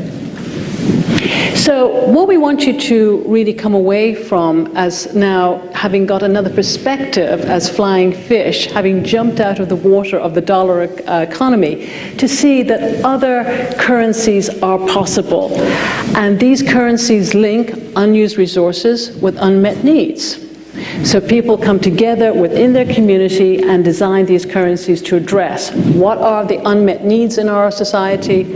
So what we want you to really come away from, as now having got another perspective as flying fish, having jumped out of the water of the dollar economy, to see that other currencies are possible. And these currencies link unused resources with unmet needs. So people come together within their community and design these currencies to address what are the unmet needs in our society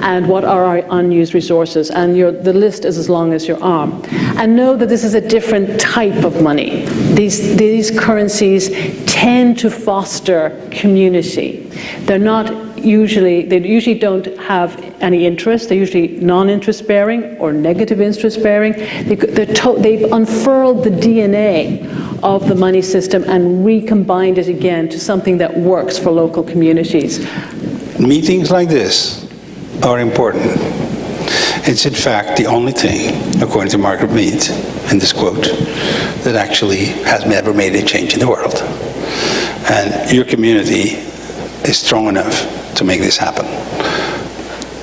and what are our unused resources. And the list is as long as your arm. And know that this is a different type of money. These currencies tend to foster community. They're not usually don't have any interest. They're usually non-interest bearing or negative interest bearing. They've unfurled the DNA of the money system and recombined it again to something that works for local communities. Meetings like this are important. It's in fact the only thing, according to Margaret Mead, in this quote, that actually has ever made a change in the world. And your community is strong enough to make this happen.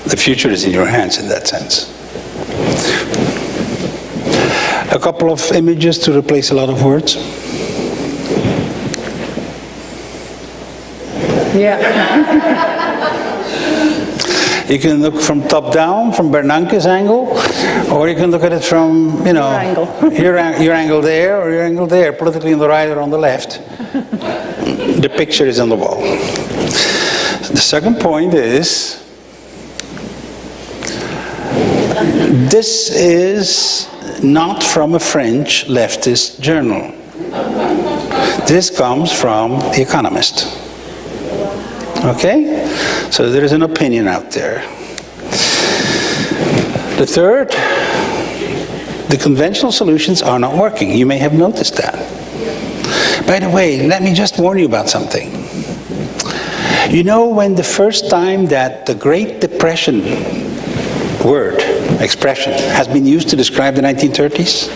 The future is in your hands in that sense. A couple of images to replace a lot of words. Yeah. You can look from top down, from Bernanke's angle, or you can look at it from, you know, your angle there, or your angle there, politically on the right or on the left. The picture is on the wall. The second point is, this is not from a French leftist journal. This comes from The Economist. Okay? So there is an opinion out there. The third, the conventional solutions are not working. You may have noticed that. By the way, let me just warn you about something. You know, when the first time that the Great Depression expression, has been used to describe the 1930s?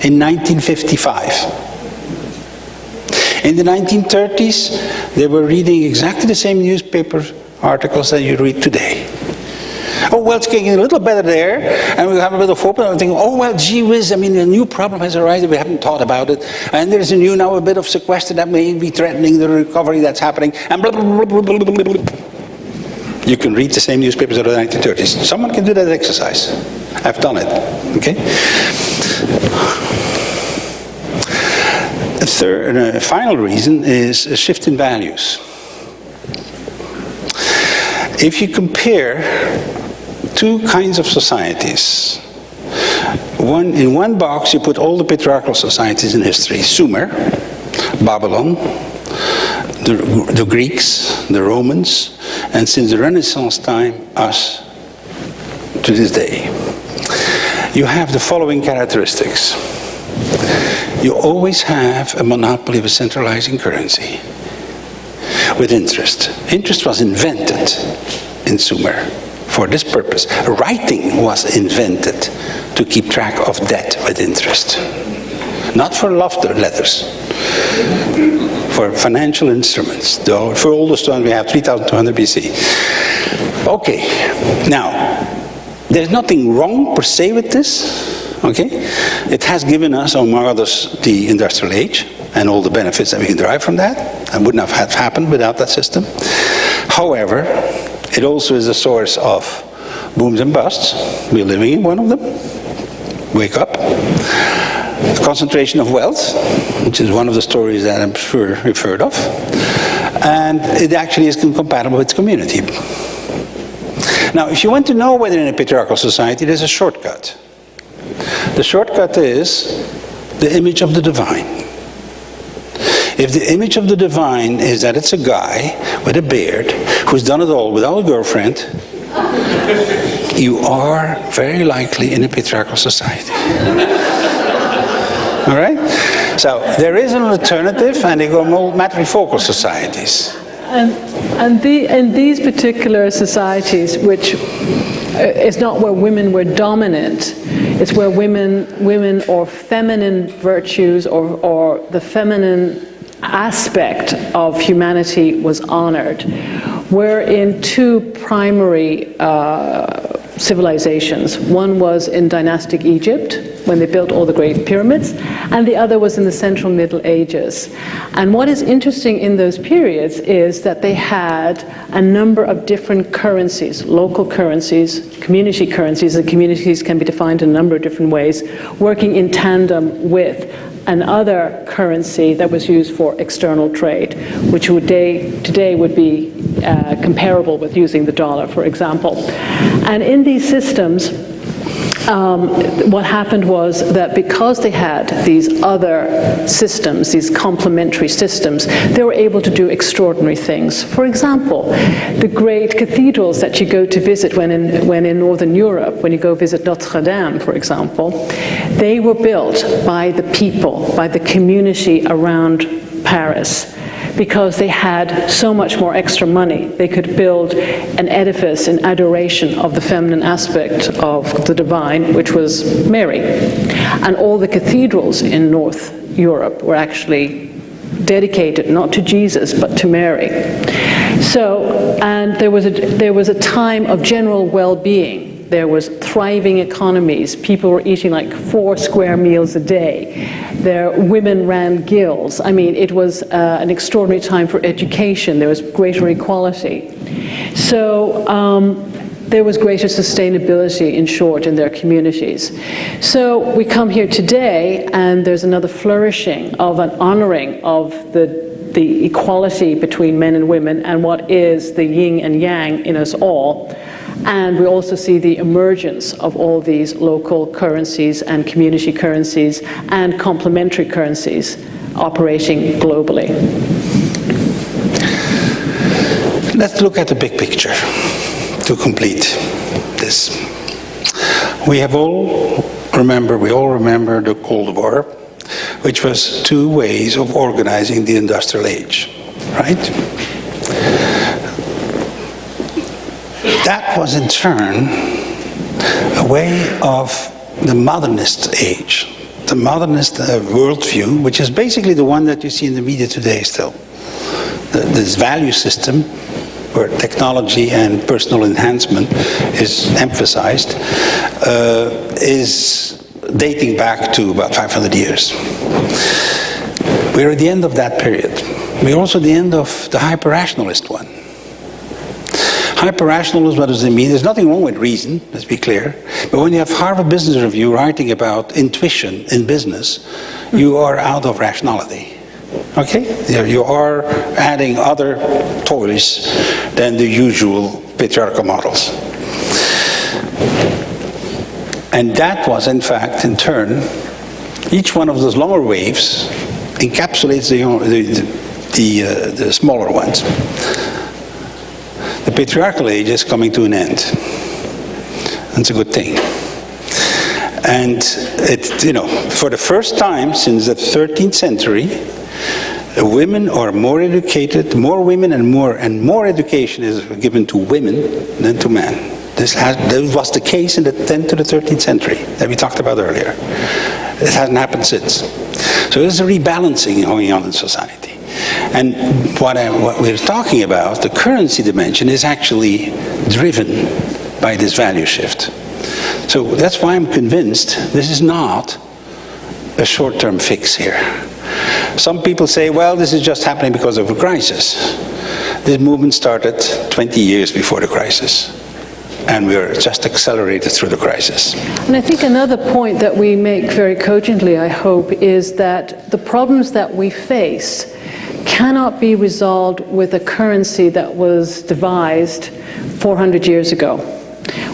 In 1955. In the 1930s, they were reading exactly the same newspaper articles that you read today. Oh, well, it's getting a little better there, and we have a bit of hope, and I'm thinking, oh, well, gee whiz, I mean, a new problem has arisen, we haven't thought about it, and there's now a bit of sequester that may be threatening the recovery that's happening, and blah, blah, blah, blah, blah, blah, blah, blah. You can read the same newspapers of the 1930s. Someone can do that exercise. I've done it, okay? The third and final reason is a shift in values. If you compare two kinds of societies, in one box you put all the patriarchal societies in history, Sumer, Babylon, the Greeks, the Romans, and since the Renaissance time, us, to this day. You have the following characteristics. You always have a monopoly of a centralizing currency with interest. Interest was invented in Sumer for this purpose. Writing was invented to keep track of debt with interest. Not for love letters, for financial instruments. For all the stones we have, 3200 BC. Okay, now, there's nothing wrong per se with this. Okay, it has given us, among others, the industrial age and all the benefits that we can derive from that. And wouldn't have happened without that system. However, it also is a source of booms and busts. We're living in one of them. Wake up. The concentration of wealth, which is one of the stories that I'm sure you've heard of. And it actually is incompatible with community. Now, if you want to know whether in a patriarchal society, there's a shortcut. The shortcut is the image of the divine. If the image of the divine is that it's a guy with a beard who's done it all without a girlfriend, you are very likely in a patriarchal society. All right? So there is an alternative, and they go more matrifocal societies. And in these particular societies, which is not where women were dominant, it's where women or feminine virtues or the feminine aspect of humanity was honored. We're in two primary civilizations. One was in dynastic Egypt, when they built all the great pyramids, and the other was in the Central Middle Ages. And what is interesting in those periods is that they had a number of different currencies, local currencies, community currencies, and communities can be defined in a number of different ways, working in tandem with another currency that was used for external trade, which today would be comparable with using the dollar, for example. And in these systems, what happened was that because they had these other systems, these complementary systems, they were able to do extraordinary things. For example, the great cathedrals that you go to visit when in Northern Europe, when you go visit Notre Dame, for example, they were built by the people, by the community around Paris, because they had so much more extra money. They could build an edifice in adoration of the feminine aspect of the divine, which was Mary. And all the cathedrals in North Europe were actually dedicated not to Jesus, but to Mary. So, and there was a time of general well-being. There was thriving economies. People were eating like 4 square meals a day. Women ran guilds. I mean, it was an extraordinary time for education. There was greater equality. So there was greater sustainability, in short, in their communities. So we come here today, and there's another flourishing of an honoring of the equality between men and women and what is the yin and yang in us all. And we also see the emergence of all these local currencies and community currencies and complementary currencies operating globally. Let's look at the big picture to complete this. We all remember the Cold War, which was 2 ways of organizing the industrial age, right? That was in turn a way of the modernist age, the modernist worldview, which is basically the one that you see in the media today still. This value system where technology and personal enhancement is emphasized is dating back to about 500 years. We're at the end of that period. We're also at the end of the hyper-rationalist one. Hyper-rationalism, what does it mean? There's nothing wrong with reason, let's be clear. But when you have Harvard Business Review writing about intuition in business, you are out of rationality. Okay? You are adding other toys than the usual patriarchal models. And that was, in fact, in turn, each one of those longer waves encapsulates the smaller ones. The patriarchal age is coming to an end. That's a good thing. And for the first time since the 13th century, women are more educated, more women and more education is given to women than to men. This was the case in the 10th to the 13th century that we talked about earlier. It hasn't happened since. So there's a rebalancing going on in society. And what we're talking about, the currency dimension, is actually driven by this value shift. So that's why I'm convinced this is not a short-term fix here. Some people say, well, this is just happening because of a crisis. This movement started 20 years before the crisis. And we are just accelerated through the crisis. And I think another point that we make very cogently, I hope, is that the problems that we face cannot be resolved with a currency that was devised 400 years ago.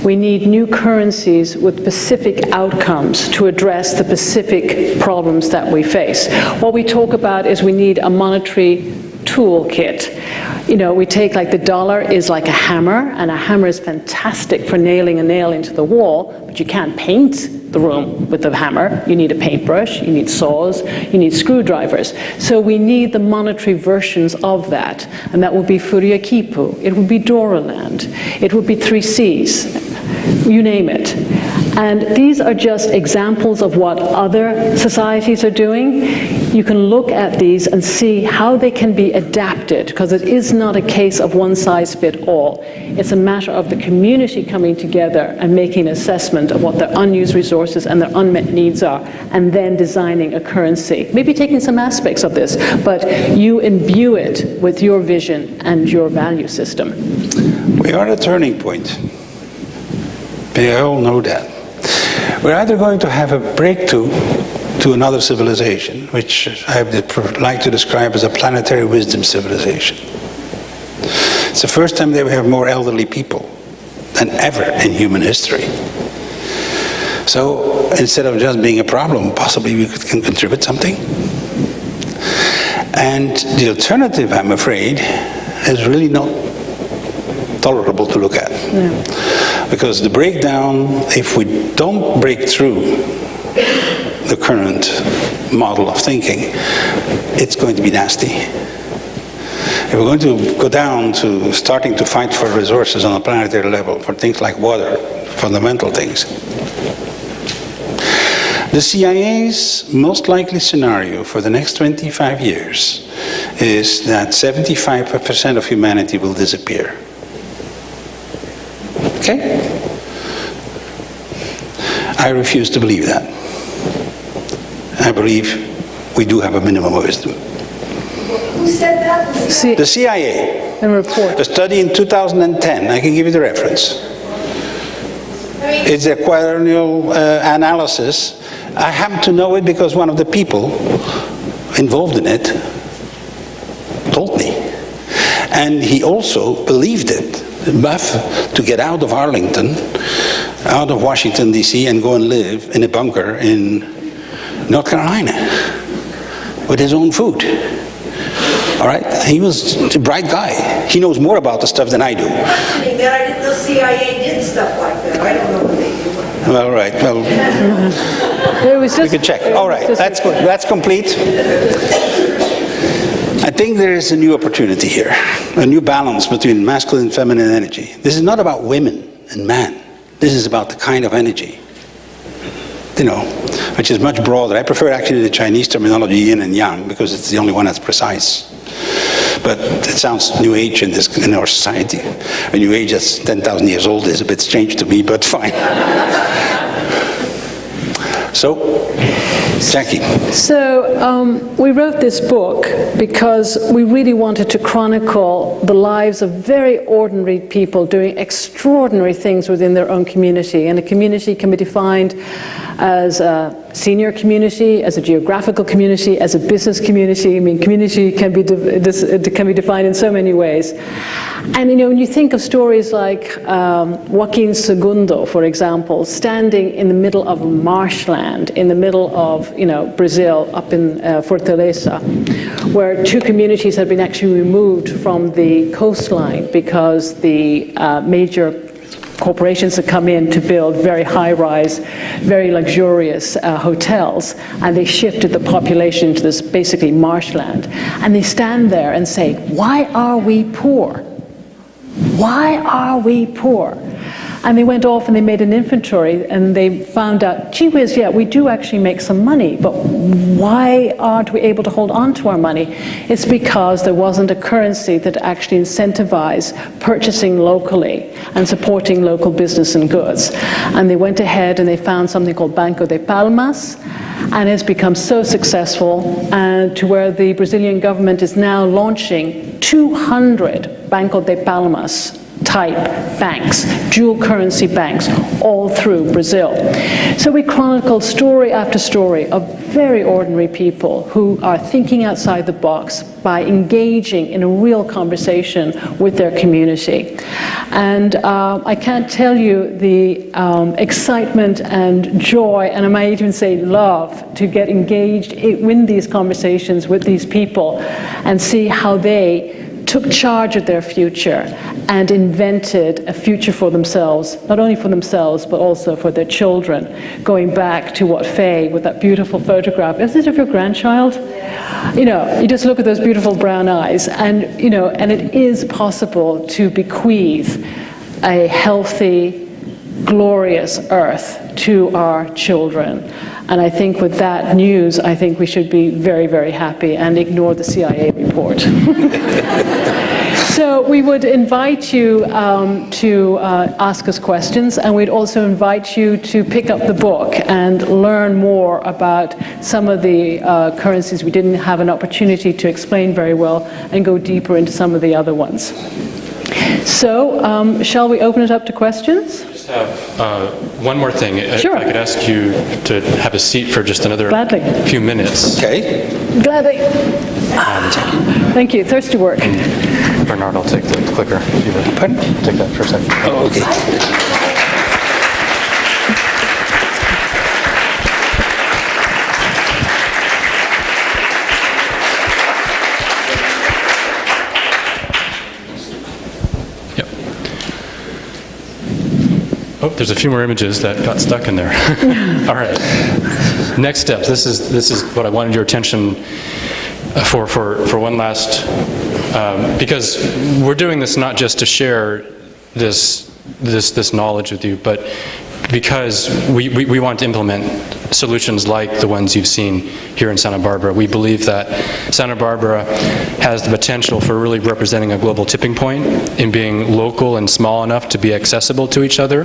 We need new currencies with specific outcomes to address the specific problems that we face. What we talk about is we need a monetary toolkit. We take the dollar is like a hammer, and a hammer is fantastic for nailing a nail into the wall, but you can't paint the room with the hammer. You need a paintbrush, you need saws, you need screwdrivers. So we need the monetary versions of that, and that would be Furiakipu, it would be Doraland, it would be 3Cs, you name it. And these are just examples of what other societies are doing. You can look at these and see how they can be adapted, because it is not a case of one size fits all. It's a matter of the community coming together and making an assessment of what their unused resources and their unmet needs are, and then designing a currency. Maybe taking some aspects of this, but you imbue it with your vision and your value system. We are at a turning point. We all know that. We're either going to have a breakthrough to another civilization, which I would like to describe as a planetary wisdom civilization. It's the first time that we have more elderly people than ever in human history. So instead of just being a problem, possibly we can contribute something. And the alternative, I'm afraid, is really not tolerable to look at. Yeah. Because the breakdown, if we don't break through the current model of thinking, it's going to be nasty. If we're going to go down to starting to fight for resources on a planetary level, for things like water, fundamental things, the CIA's most likely scenario for the next 25 years is that 75% of humanity will disappear. Okay? I refuse to believe that. I believe we do have a minimum of wisdom. Who said that? The CIA. And report. A study in 2010. I can give you the reference. It's a quadrennial analysis. I happen to know it because one of the people involved in it told me. And he also believed it. Enough to get out of Arlington, out of Washington, D.C., and go and live in a bunker in North Carolina with his own food. All right? He was a bright guy. He knows more about the stuff than I do. Questioning that, I didn't know CIA did stuff like that. I don't know what they do. Well, right. Well, It was just, we could check. All right. That's complete. I think there is a new opportunity here, a new balance between masculine and feminine energy. This is not about women and man. This is about the kind of energy, which is much broader. I prefer actually the Chinese terminology yin and yang because it's the only one that's precise. But it sounds New Age in our society. A New Age that's 10,000 years old is a bit strange to me, but fine. So, Jackie. So we wrote this book because we really wanted to chronicle the lives of very ordinary people doing extraordinary things within their own community. And a community can be defined as a senior community, as a geographical community, as a business community. I mean, community can be defined in so many ways. And when you think of stories like Joaquin Segundo, for example, standing in the middle of marshland, in the middle of Brazil, up in Fortaleza, where two communities had been actually removed from the coastline because the major corporations had come in to build very high-rise, very luxurious hotels, and they shifted the population to this basically marshland. And they stand there and say, "Why are we poor? Why are we poor?" And they went off and they made an inventory and they found out, gee whiz, yeah, we do actually make some money, but why aren't we able to hold on to our money? It's because there wasn't a currency that actually incentivized purchasing locally and supporting local business and goods. And they went ahead and they found something called Banco de Palmas, and it's become so successful to where the Brazilian government is now launching 200 Banco de Palmas type banks, dual currency banks, all through Brazil. So we chronicled story after story of very ordinary people who are thinking outside the box by engaging in a real conversation with their community. And I can't tell you the excitement and joy, and I might even say love, to get engaged in these conversations with these people and see how they took charge of their future and invented a future for themselves, not only for themselves, but also for their children. Going back to what Faye, with that beautiful photograph, is it of your grandchild? You just look at those beautiful brown eyes, and and it is possible to bequeath a healthy, glorious earth to our children. And I think with that news, I think we should be very, very happy and ignore the CIA report. So we would invite you to ask us questions, and we'd also invite you to pick up the book and learn more about some of the currencies we didn't have an opportunity to explain very well, and go deeper into some of the other ones. So, shall we open it up to questions? I just have one more thing. Sure. If I could ask you to have a seat for just another Gladly. few minutes. Okay. Gladly. Thank you. Thirsty work. Bernard, I'll take the clicker. If you would. Pardon? Take that for a second. Oh, okay. Oh, there's a few more images that got stuck in there. All right. Next steps. This is what I wanted your attention for one last, because we're doing this not just to share this knowledge with you, but because we want to implement solutions like the ones you've seen here in Santa Barbara. We believe that Santa Barbara has the potential for really representing a global tipping point in being local and small enough to be accessible to each other,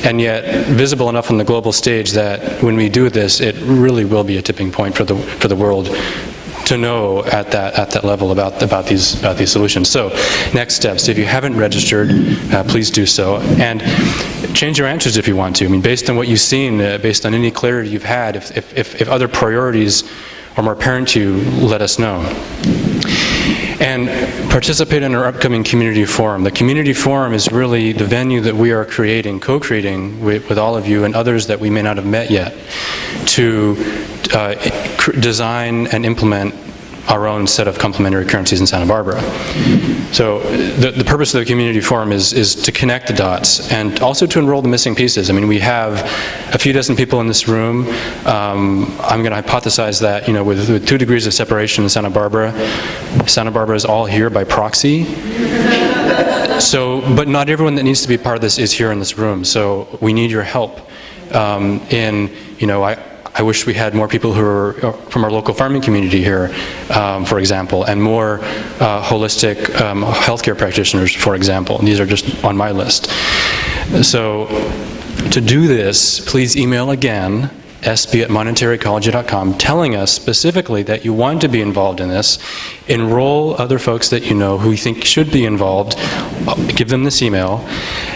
and yet visible enough on the global stage that when we do this, it really will be a tipping point for the world to know at that level about these solutions. So, next steps. If you haven't registered, please do so, and change your answers if you want to. I mean, based on what you've seen, based on any clarity you've had, if other priorities are more apparent to you, let us know. And participate in our upcoming community forum. The community forum is really the venue that we are co-creating with all of you and others that we may not have met yet, to design and implement our own set of complementary currencies in Santa Barbara. So the purpose of the community forum is to connect the dots and also to enroll the missing pieces. I mean, we have a few dozen people in this room. I'm going to hypothesize that, with 2 degrees of separation in Santa Barbara is all here by proxy. So, but not everyone that needs to be part of this is here in this room. So we need your help I wish we had more people who are from our local farming community here, for example, and more holistic healthcare practitioners, for example. And these are just on my list. So to do this, please email again, sb@monetaryecology.com, telling us specifically that you want to be involved in this. Enroll other folks that you know who you think should be involved. Give them this email.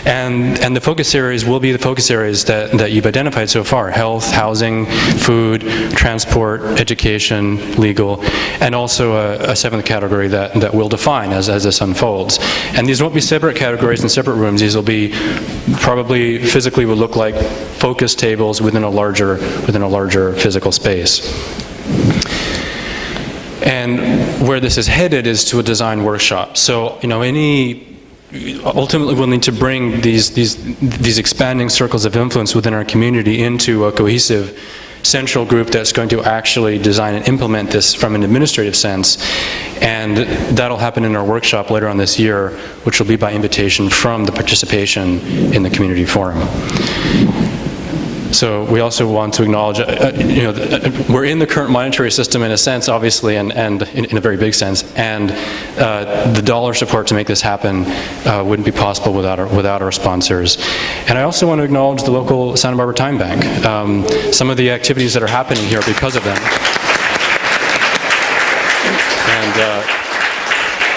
And the focus areas will be the focus areas that you've identified so far: health, housing, food, transport, education, legal, and also a 7th category that we'll define as this unfolds. And these won't be separate categories in separate rooms. These will be probably physically would look like focus tables within a larger physical space. And where this is headed is to a design workshop. So, ultimately we'll need to bring these expanding circles of influence within our community into a cohesive central group that's going to actually design and implement this from an administrative sense. And that'll happen in our workshop later on this year, which will be by invitation from the participation in the community forum. So we also want to acknowledge, we're in the current monetary system in a sense, obviously, and in a very big sense, and the dollar support to make this happen wouldn't be possible without our sponsors. And I also want to acknowledge the local Santa Barbara Time Bank. Some of the activities that are happening here because of them. And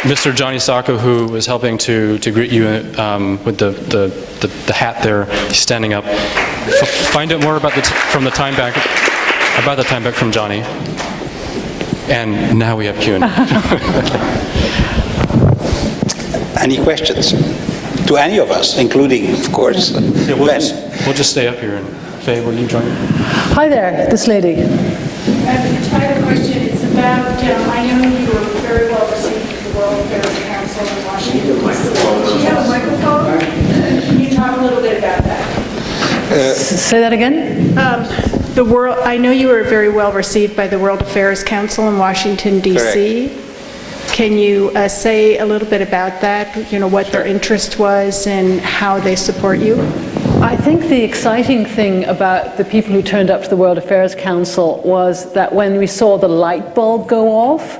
Mr. Johnny Sacco, who was helping to greet you with the hat there, he's standing up. Find out more about from the Time Bank, about the Time Bank from Johnny. And now we have Q&A. Any questions to any of us, including, of course, yeah, Ben? We'll just stay up here. And Faye, will you join? Hi there, this lady. I have a question. It's about, I know you were very well received at the World Affairs Council in Washington, D.C. Do you have a microphone? Can you talk a little bit about that? Say that again? I know you were very well received by the World Affairs Council in Washington, D.C. Can you say a little bit about that, what their interest was and how they support you? I think the exciting thing about the people who turned up to the World Affairs Council was that when we saw the light bulb go off,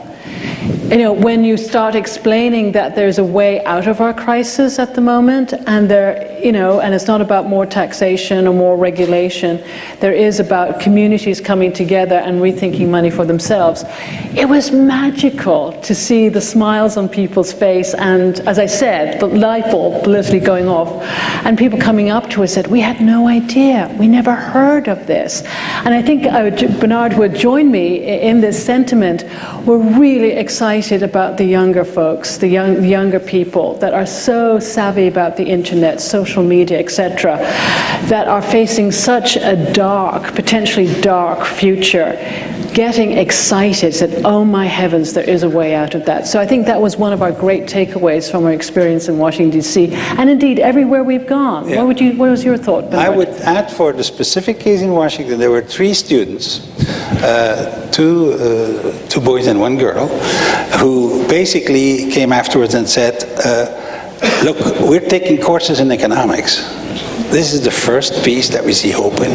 when you start explaining that there's a way out of our crisis at the moment, and and it's not about more taxation or more regulation, there is about communities coming together and rethinking money for themselves. It was magical to see the smiles on people's face, and as I said, the light bulb literally going off, and people coming up to us said, "We had no idea, we never heard of this." And I think Bernard, who had joined me in this sentiment, were really excited about the younger folks, the younger people that are so savvy about the internet, social media, etc., that are facing such a potentially dark future. getting excited, said, oh my heavens, there is a way out of that. So I think that was one of our great takeaways from our experience in Washington, D.C., and indeed everywhere we've gone. Yeah. What was your thought, Bernard? I would add, for the specific case in Washington, there were 3 students, two boys and 1 girl, who basically came afterwards and said, look, we're taking courses in economics. This is the first piece that we see hope in.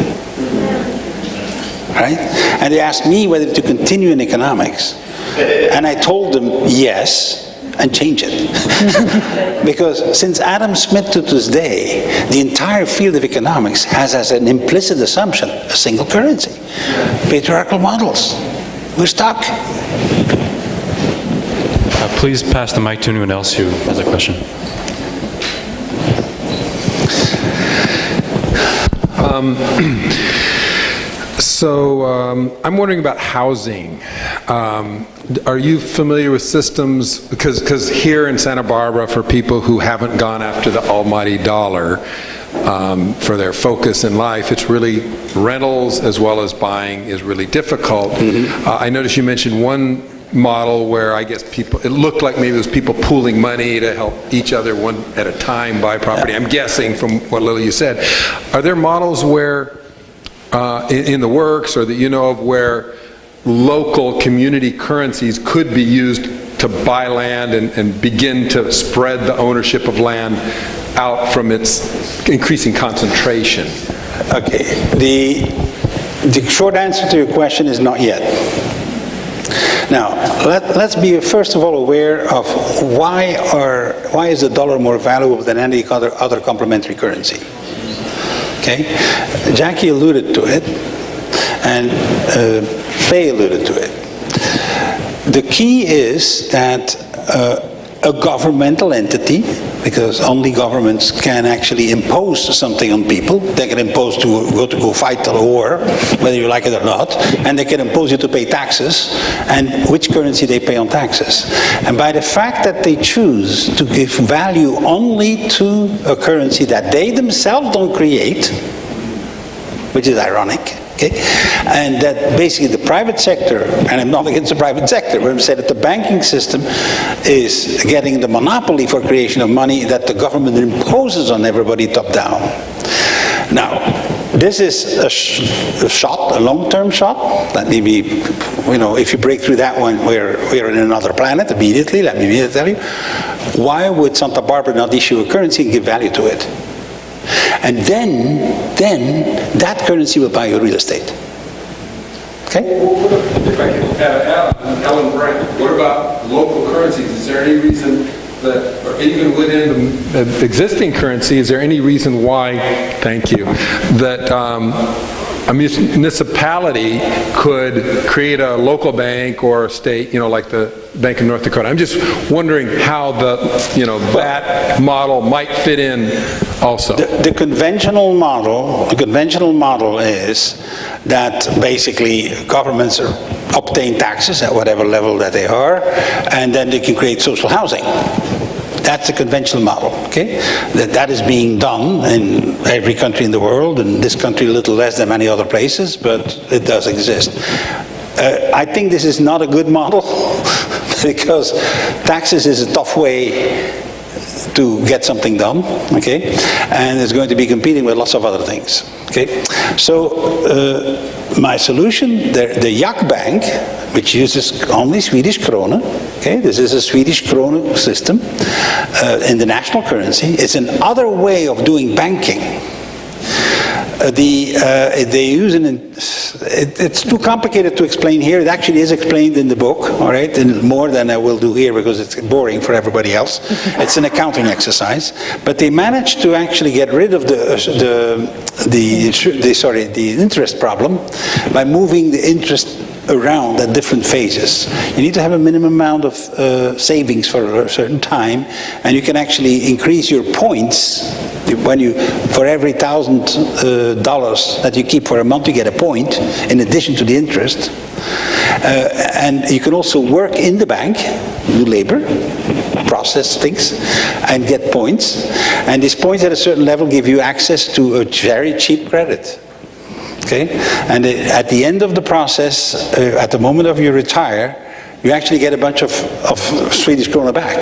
Right? And they asked me whether to continue in economics. And I told them yes, and change it. Because since Adam Smith to this day, the entire field of economics has as an implicit assumption a single currency. Patriarchal models. We're stuck. Please pass the mic to anyone else who has a question. I'm wondering about housing. Are you familiar with systems, because here in Santa Barbara, for people who haven't gone after the almighty dollar for their focus in life, it's really rentals as well as buying is really difficult. I noticed you mentioned one model where I guess it looked like maybe it was people pooling money to help each other one at a time buy property. I'm guessing from what Lily you said. Are there models where in the works, or that you know of, where local community currencies could be used to buy land and begin to spread the ownership of land out from its increasing concentration? Okay, the short answer to your question is not yet. Now, let's be first of all aware of why is the dollar more valuable than any other complementary currency. Okay, Jackie alluded to it, and Faye alluded to it. The key is that a governmental entity, because only governments can actually impose something on people. They can impose to go fight a war, whether you like it or not, and they can impose you to pay taxes, and which currency they pay on taxes. And by the fact that they choose to give value only to a currency that they themselves don't create, which is ironic, okay? And that basically the private sector, and I'm not against the private sector, but I'm saying that the banking system is getting the monopoly for creation of money that the government imposes on everybody top down. Now, this is a shot, a long-term shot. That may be, if you break through that one, we're in another planet immediately. Let me immediately tell you. Why would Santa Barbara not issue a currency and give value to it? And then that currency will buy your real estate. Okay? If I can add Ellen Brand, what about local currencies? Is there any reason that, or even within the existing currency, is there any reason why, thank you, that a municipality could create a local bank or a state, like the Bank of North Dakota? I'm just wondering how that model might fit in also. The conventional model is that basically governments obtain taxes at whatever level that they are, and then they can create social housing. That's the conventional model, okay? That is being done in every country in the world, and this country a little less than many other places, but it does exist. I think this is not a good model because taxes is a tough way to get something done, okay? And it's going to be competing with lots of other things, okay? So my solution, the Jak Bank, which uses only Swedish krona, okay? This is a Swedish krona system in the national currency. It's another way of doing banking. They use it's too complicated to explain here. It actually is explained in the book, all right, and more than I will do here because it's boring for everybody else. It's an accounting exercise, but they managed to actually get rid of the interest problem by moving the interest around at different phases. You need to have a minimum amount of savings for a certain time, and you can actually increase your points. For every $1,000 that you keep for a month, you get a point in addition to the interest. And you can also work in the bank, do labor, process things, and get points. And these points at a certain level give you access to a very cheap credit. okay? And at the end of the process, at the moment of you retire, you actually get a bunch of Swedish krona back.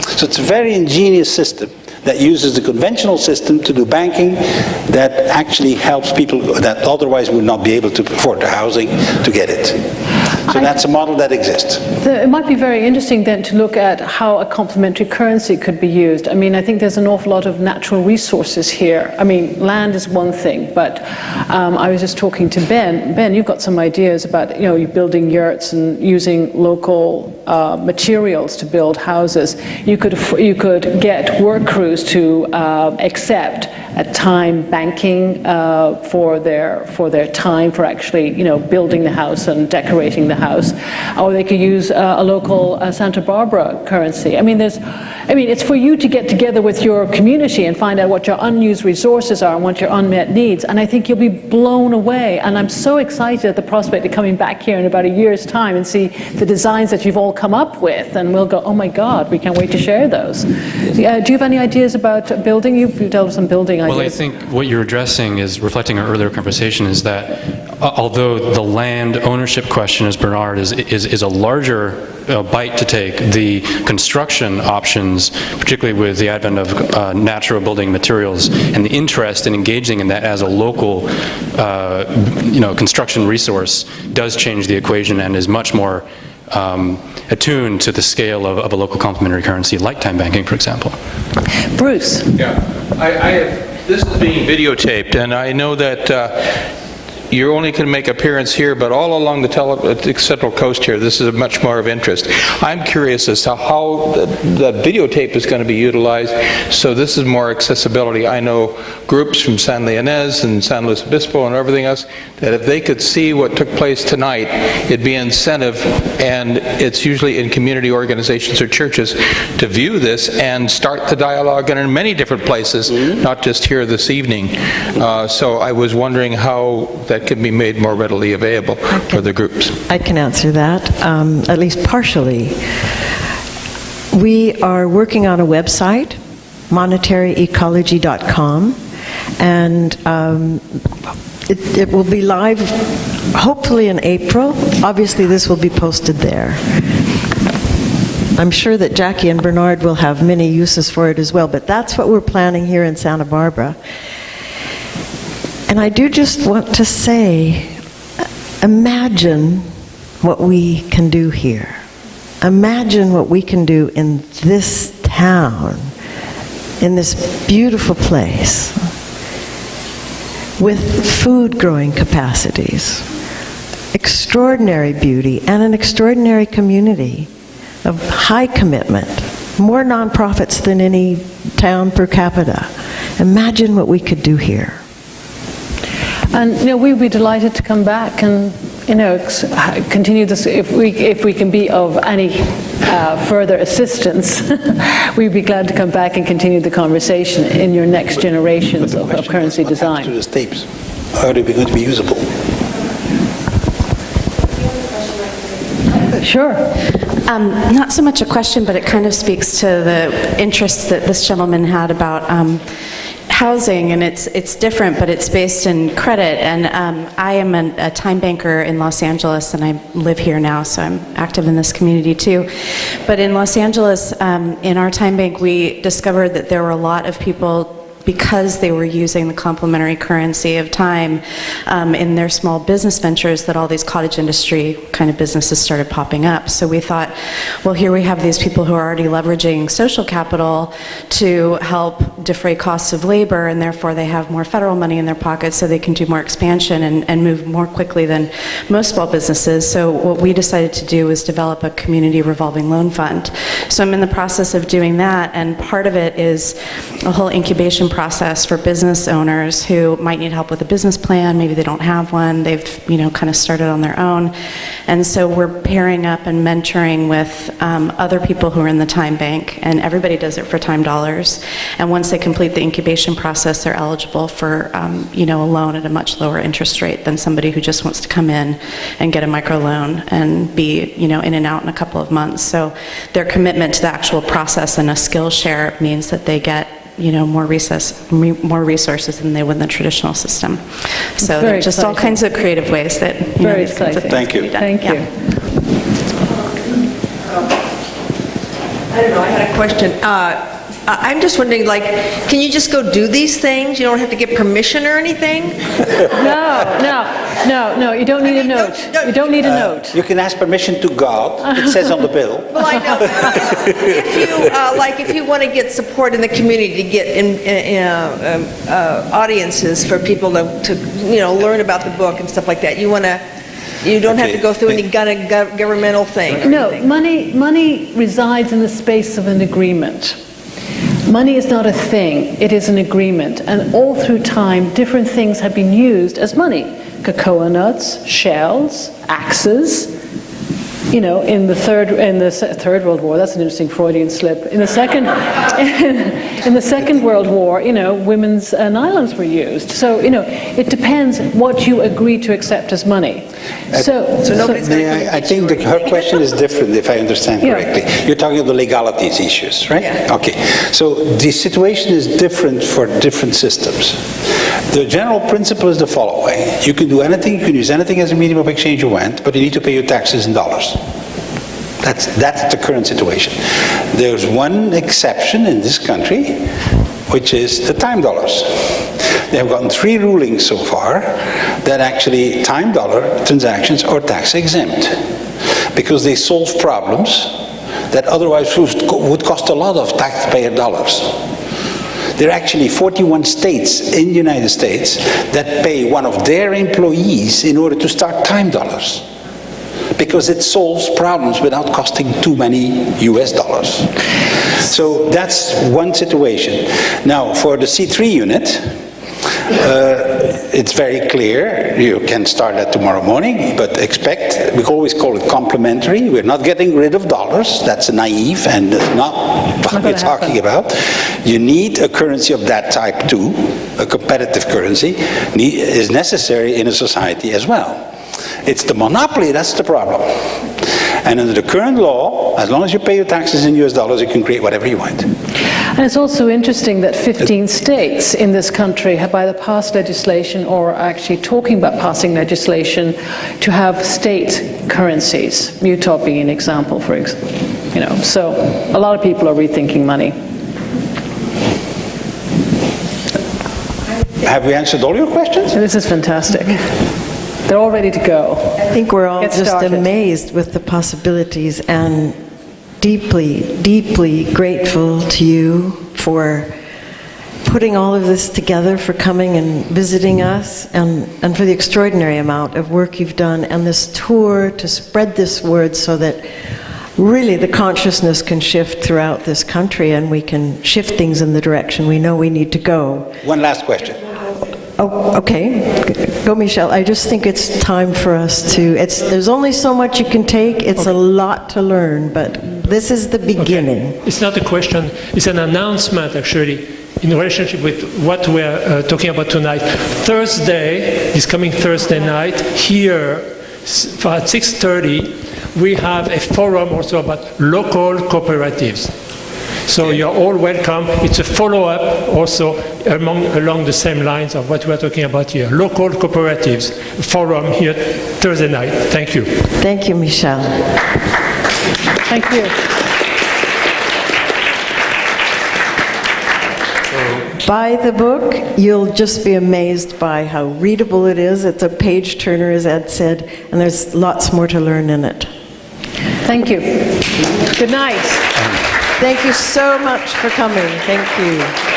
So it's a very ingenious system that uses the conventional system to do banking that actually helps people that otherwise would not be able to afford the housing to get it. So that's a model that exists. It might be very interesting then to look at how a complementary currency could be used. I mean, I think there's an awful lot of natural resources here. I mean, land is one thing, but I was just talking to Ben. Ben, you've got some ideas about, you know, you're building yurts and using local materials to build houses. You could get work crews to accept a time banking for their time for actually, you know, building the house and decorating the house, or they could use a local Santa Barbara currency. I mean, it's for you to get together with your community and find out what your unused resources are and what your unmet needs, and I think you'll be blown away. And I'm so excited at the prospect of coming back here in about a year's time and see the designs that you've all come up with, and we'll go, oh my God, we can't wait to share those. Do you have any ideas about building? You've dealt with some building ideas. Well, I think what you're addressing is reflecting our earlier conversation, is that although the land ownership question, as Bernard, is a larger bite to take, the construction options, particularly with the advent of natural building materials and the interest in engaging in that as a local construction resource, does change the equation and is much more attuned to the scale of a local complementary currency like time banking, for example. Bruce. Yeah, this is being videotaped, and I know that you only can make appearance here, but all along the Central Coast here, this is much more of interest. I'm curious as to how the videotape is going to be utilized, so this is more accessibility. I know groups from San Leonés and San Luis Obispo and everything else, that if they could see what took place tonight, it'd be incentive, and it's usually in community organizations or churches, to view this and start the dialogue in many different places, not just here this evening. So I was wondering how that could be made more readily available for the groups. I can answer that, at least partially. We are working on a website, monetaryecology.com, and it will be live hopefully in April. Obviously this will be posted there. I'm sure that Jackie and Bernard will have many uses for it as well, but that's what we're planning here in Santa Barbara. And I do just want to say, imagine what we can do here. Imagine what we can do in this town, in this beautiful place, with food growing capacities, extraordinary beauty, and an extraordinary community of high commitment, more nonprofits than any town per capita. Imagine what we could do here. And we'd be delighted to come back and continue this. If we can be of any further assistance, we'd be glad to come back and continue the conversation in your next generations of currency design. To the tapes, how are they going to be usable? Sure. Not so much a question, but it kind of speaks to the interest that this gentleman had about housing, and it's different, but it's based in credit. And I am a time banker in Los Angeles, and I live here now, so I'm active in this community too. But in Los Angeles, in our time bank, we discovered that there were a lot of people, because they were using the complementary currency of time in their small business ventures, that all these cottage industry kind of businesses started popping up. So we thought, well, here we have these people who are already leveraging social capital to help defray costs of labor, and therefore they have more federal money in their pockets, so they can do more expansion and move more quickly than most small businesses. So what we decided to do was develop a community revolving loan fund. So I'm in the process of doing that, and part of it is a whole incubation process for business owners who might need help with a business plan. Maybe they don't have one. They've kind of started on their own. And so we're pairing up and mentoring with other people who are in the time bank, and everybody does it for time dollars. And once they complete the incubation process, they're eligible for a loan at a much lower interest rate than somebody who just wants to come in and get a microloan and be in and out in a couple of months. So their commitment to the actual process and a skill share means that they get more resources than they would in the traditional system. So Very there are just all exciting. kinds of creative ways that Very these kinds of exciting. things can be done. Thank you. I don't know, I had a question. I'm just wondering, like, can you just go do these things? You don't have to get permission or anything? No, you don't need a note. You don't need a note. You can ask permission to God. It says on the bill. Well, I know. If you want to get support in the community to get audiences for people to learn about the book and stuff like that, you don't have to go through any kind of governmental thing. Or No, anything. money resides in the space of an agreement. Money is not a thing, it is an agreement. And all through time, different things have been used as money. Cocoa nuts, shells, axes. In the third World War, that's an interesting Freudian slip. In the second World War, women's nylons were used. So, it depends what you agree to accept as money. So nobody's I think her question is different, if I understand correctly. You're talking about the legalities issues, right? Yeah. Okay. So the situation is different for different systems. The general principle is the following. You can do anything, you can use anything as a medium of exchange you want, but you need to pay your taxes in dollars. That's the current situation. There's one exception in this country, which is the time dollars. They have gotten 3 rulings so far that actually time dollar transactions are tax exempt because they solve problems that otherwise would cost a lot of taxpayer dollars. There are actually 41 states in the United States that pay one of their employees in order to start time dollars, because it solves problems without costing too many US dollars. So that's one situation. Now, for the C3 unit, it's very clear. You can start that tomorrow morning, but we always call it complementary. We're not getting rid of dollars. That's naive and not what we're talking about. You need a currency of that type too. A competitive currency is necessary in a society as well. It's the monopoly that's the problem. And under the current law, as long as you pay your taxes in US dollars, you can create whatever you want. And it's also interesting that 15 states in this country have either passed legislation or are actually talking about passing legislation to have state currencies, Utah being an example, for example. So a lot of people are rethinking money. Have we answered all your questions? This is fantastic. They're all ready to go. I think we're all Get just started. amazed with the possibilities and deeply, deeply grateful to you for putting all of this together, for coming and visiting us, and for the extraordinary amount of work you've done, and this tour to spread this word so that really the consciousness can shift throughout this country and we can shift things in the direction we know we need to go. One last question. Oh, okay. Go, Michelle. I just think it's time for us to, there's only so much you can take. It's a lot to learn, but this is the beginning. Okay. It's not a question, it's an announcement actually in relationship with what we're talking about tonight. This coming Thursday night, here at 6:30, we have a forum also about local cooperatives. So you're all welcome. It's a follow-up also along the same lines of what we're talking about here. Local cooperatives forum here Thursday night. Thank you. Thank you, Michelle. Thank you. Buy the book. You'll just be amazed by how readable it is. It's a page turner, as Ed said, and there's lots more to learn in it. Thank you. Good night. Thank you so much for coming. Thank you.